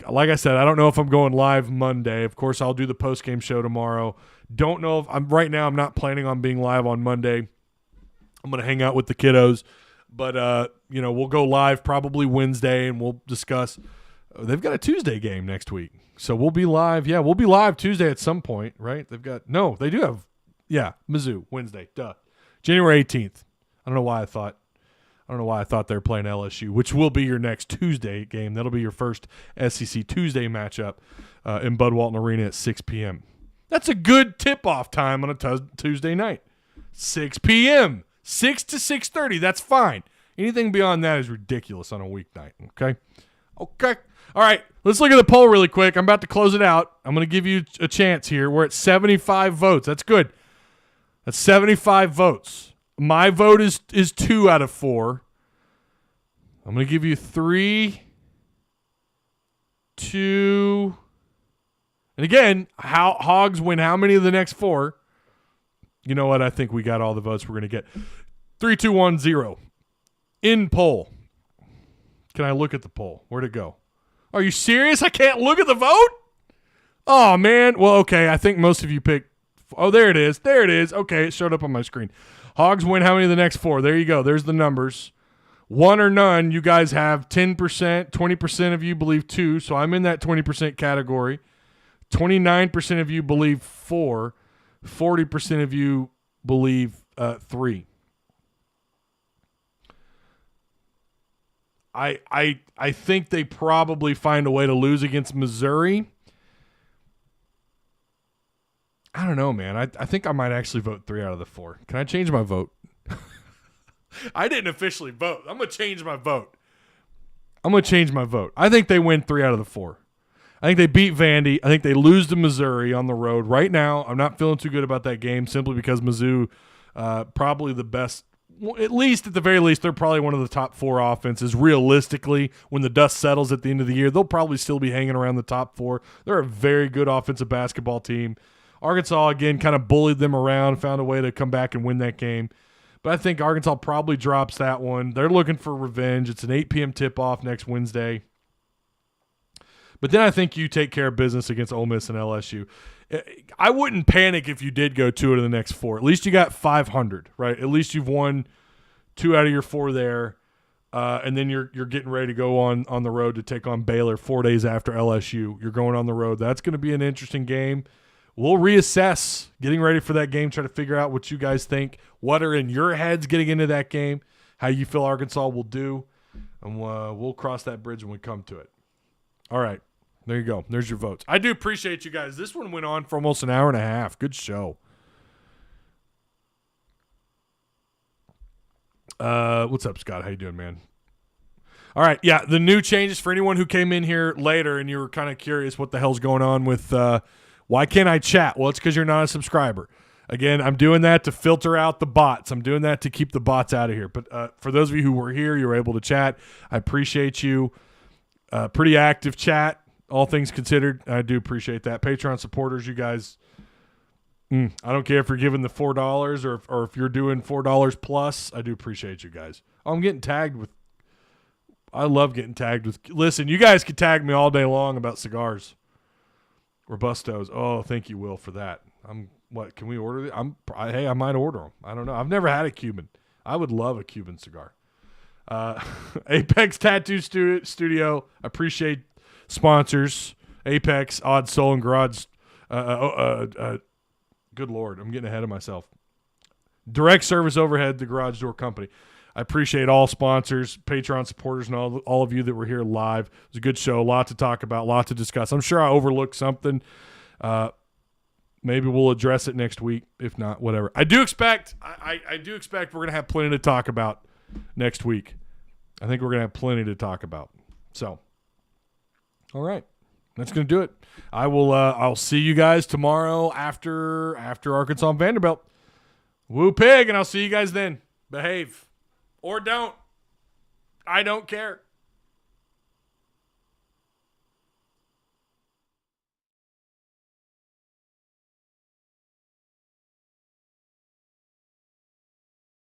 Like I said, I don't know if I'm going live Monday. Of course, I'll do the post-game show tomorrow. Don't know if I'm not planning on being live on Monday. I'm going to hang out with the kiddos, but we'll go live probably Wednesday, and we'll discuss. They've got a Tuesday game next week, so we'll be live. Yeah, we'll be live Tuesday at some point, right? They do have, Mizzou Wednesday. Duh, January 18th. I don't know why I thought they were playing LSU, which will be your next Tuesday game. That'll be your first SEC Tuesday matchup in Bud Walton Arena at 6 p.m. That's a good tip-off time on a Tuesday night. 6 p.m., 6 to 6:30. That's fine. Anything beyond that is ridiculous on a weeknight, okay? Okay. All right, let's look at the poll really quick. I'm about to close it out. I'm going to give you a chance here. We're at 75 votes. That's good. That's 75 votes. My vote is 2 out of 4. I'm going to give you 3, 2. And again, Hogs win how many of the next 4? You know what? I think we got all the votes we're going to get. 3, 2, 1, 0. In poll. Can I look at the poll? Where'd it go? Are you serious? I can't look at the vote? Oh, man. Well, okay. I think most of you picked. Oh, there it is. There it is. Okay, it showed up on my screen. Hogs win how many of the next 4? There you go. There's the numbers. one or none. You guys have 10%, 20% of you believe 2, so I'm in that 20% category. 29% of you believe 4, 40% of you believe 3. I think they probably find a way to lose against Missouri. I don't know, man. I think I might actually vote 3 out of the 4. Can I change my vote? I didn't officially vote. I'm going to change my vote. I think they win 3 out of the 4. I think they beat Vandy. I think they lose to Missouri on the road. Right now, I'm not feeling too good about that game simply because Mizzou, probably the best, at least at the very least, they're probably one of the top 4 offenses. Realistically, when the dust settles at the end of the year, they'll probably still be hanging around the top 4. They're a very good offensive basketball team. Arkansas, again, kind of bullied them around, found a way to come back and win that game. But I think Arkansas probably drops that one. They're looking for revenge. It's an 8 p.m. tip-off next Wednesday. But then I think you take care of business against Ole Miss and LSU. I wouldn't panic if you did go 2 out of the next 4. At least you got 500, right? At least you've won 2 out of your 4 there. And then you're getting ready to go on the road to take on Baylor 4 days after LSU. You're going on the road. That's going to be an interesting game. We'll reassess getting ready for that game, try to figure out what you guys think, what are in your heads getting into that game, how you feel Arkansas will do, and we'll cross that bridge when we come to it. All right. There you go. There's your votes. I do appreciate you guys. This one went on for almost an hour and a half. Good show. What's up, Scott? How you doing, man? All right. Yeah, the new changes for anyone who came in here later and you were kind of curious what the hell's going on with why can't I chat? Well, it's because you're not a subscriber. Again, I'm doing that to filter out the bots. I'm doing that to keep the bots out of here. But for those of you who were here, you were able to chat. I appreciate you. Pretty active chat, all things considered. I do appreciate that. Patreon supporters, you guys, I don't care if you're giving the $4 or if you're doing $4 plus. I do appreciate you guys. Oh, I'm getting tagged with – I love getting tagged with – listen, you guys can tag me all day long about cigars. Robustos. Oh, thank you, Will, for that. What can we order? Hey, I might order them. I don't know. I've never had a Cuban. I would love a Cuban cigar. Apex Tattoo Studio. Appreciate sponsors. Apex, Odd Soul, and Garage. Good Lord, I'm getting ahead of myself. Direct Service Overhead, the Garage Door Company. I appreciate all sponsors, Patreon supporters, and all of you that were here live. It was a good show, a lot to talk about, a lot to discuss. I'm sure I overlooked something. Maybe we'll address it next week. If not, whatever. I do expect we're going to have plenty to talk about next week. I think we're going to have plenty to talk about. So, all right. That's going to do it. I'll see you guys tomorrow after Arkansas and Vanderbilt. Woo pig, and I'll see you guys then. Behave. Or don't. I don't care.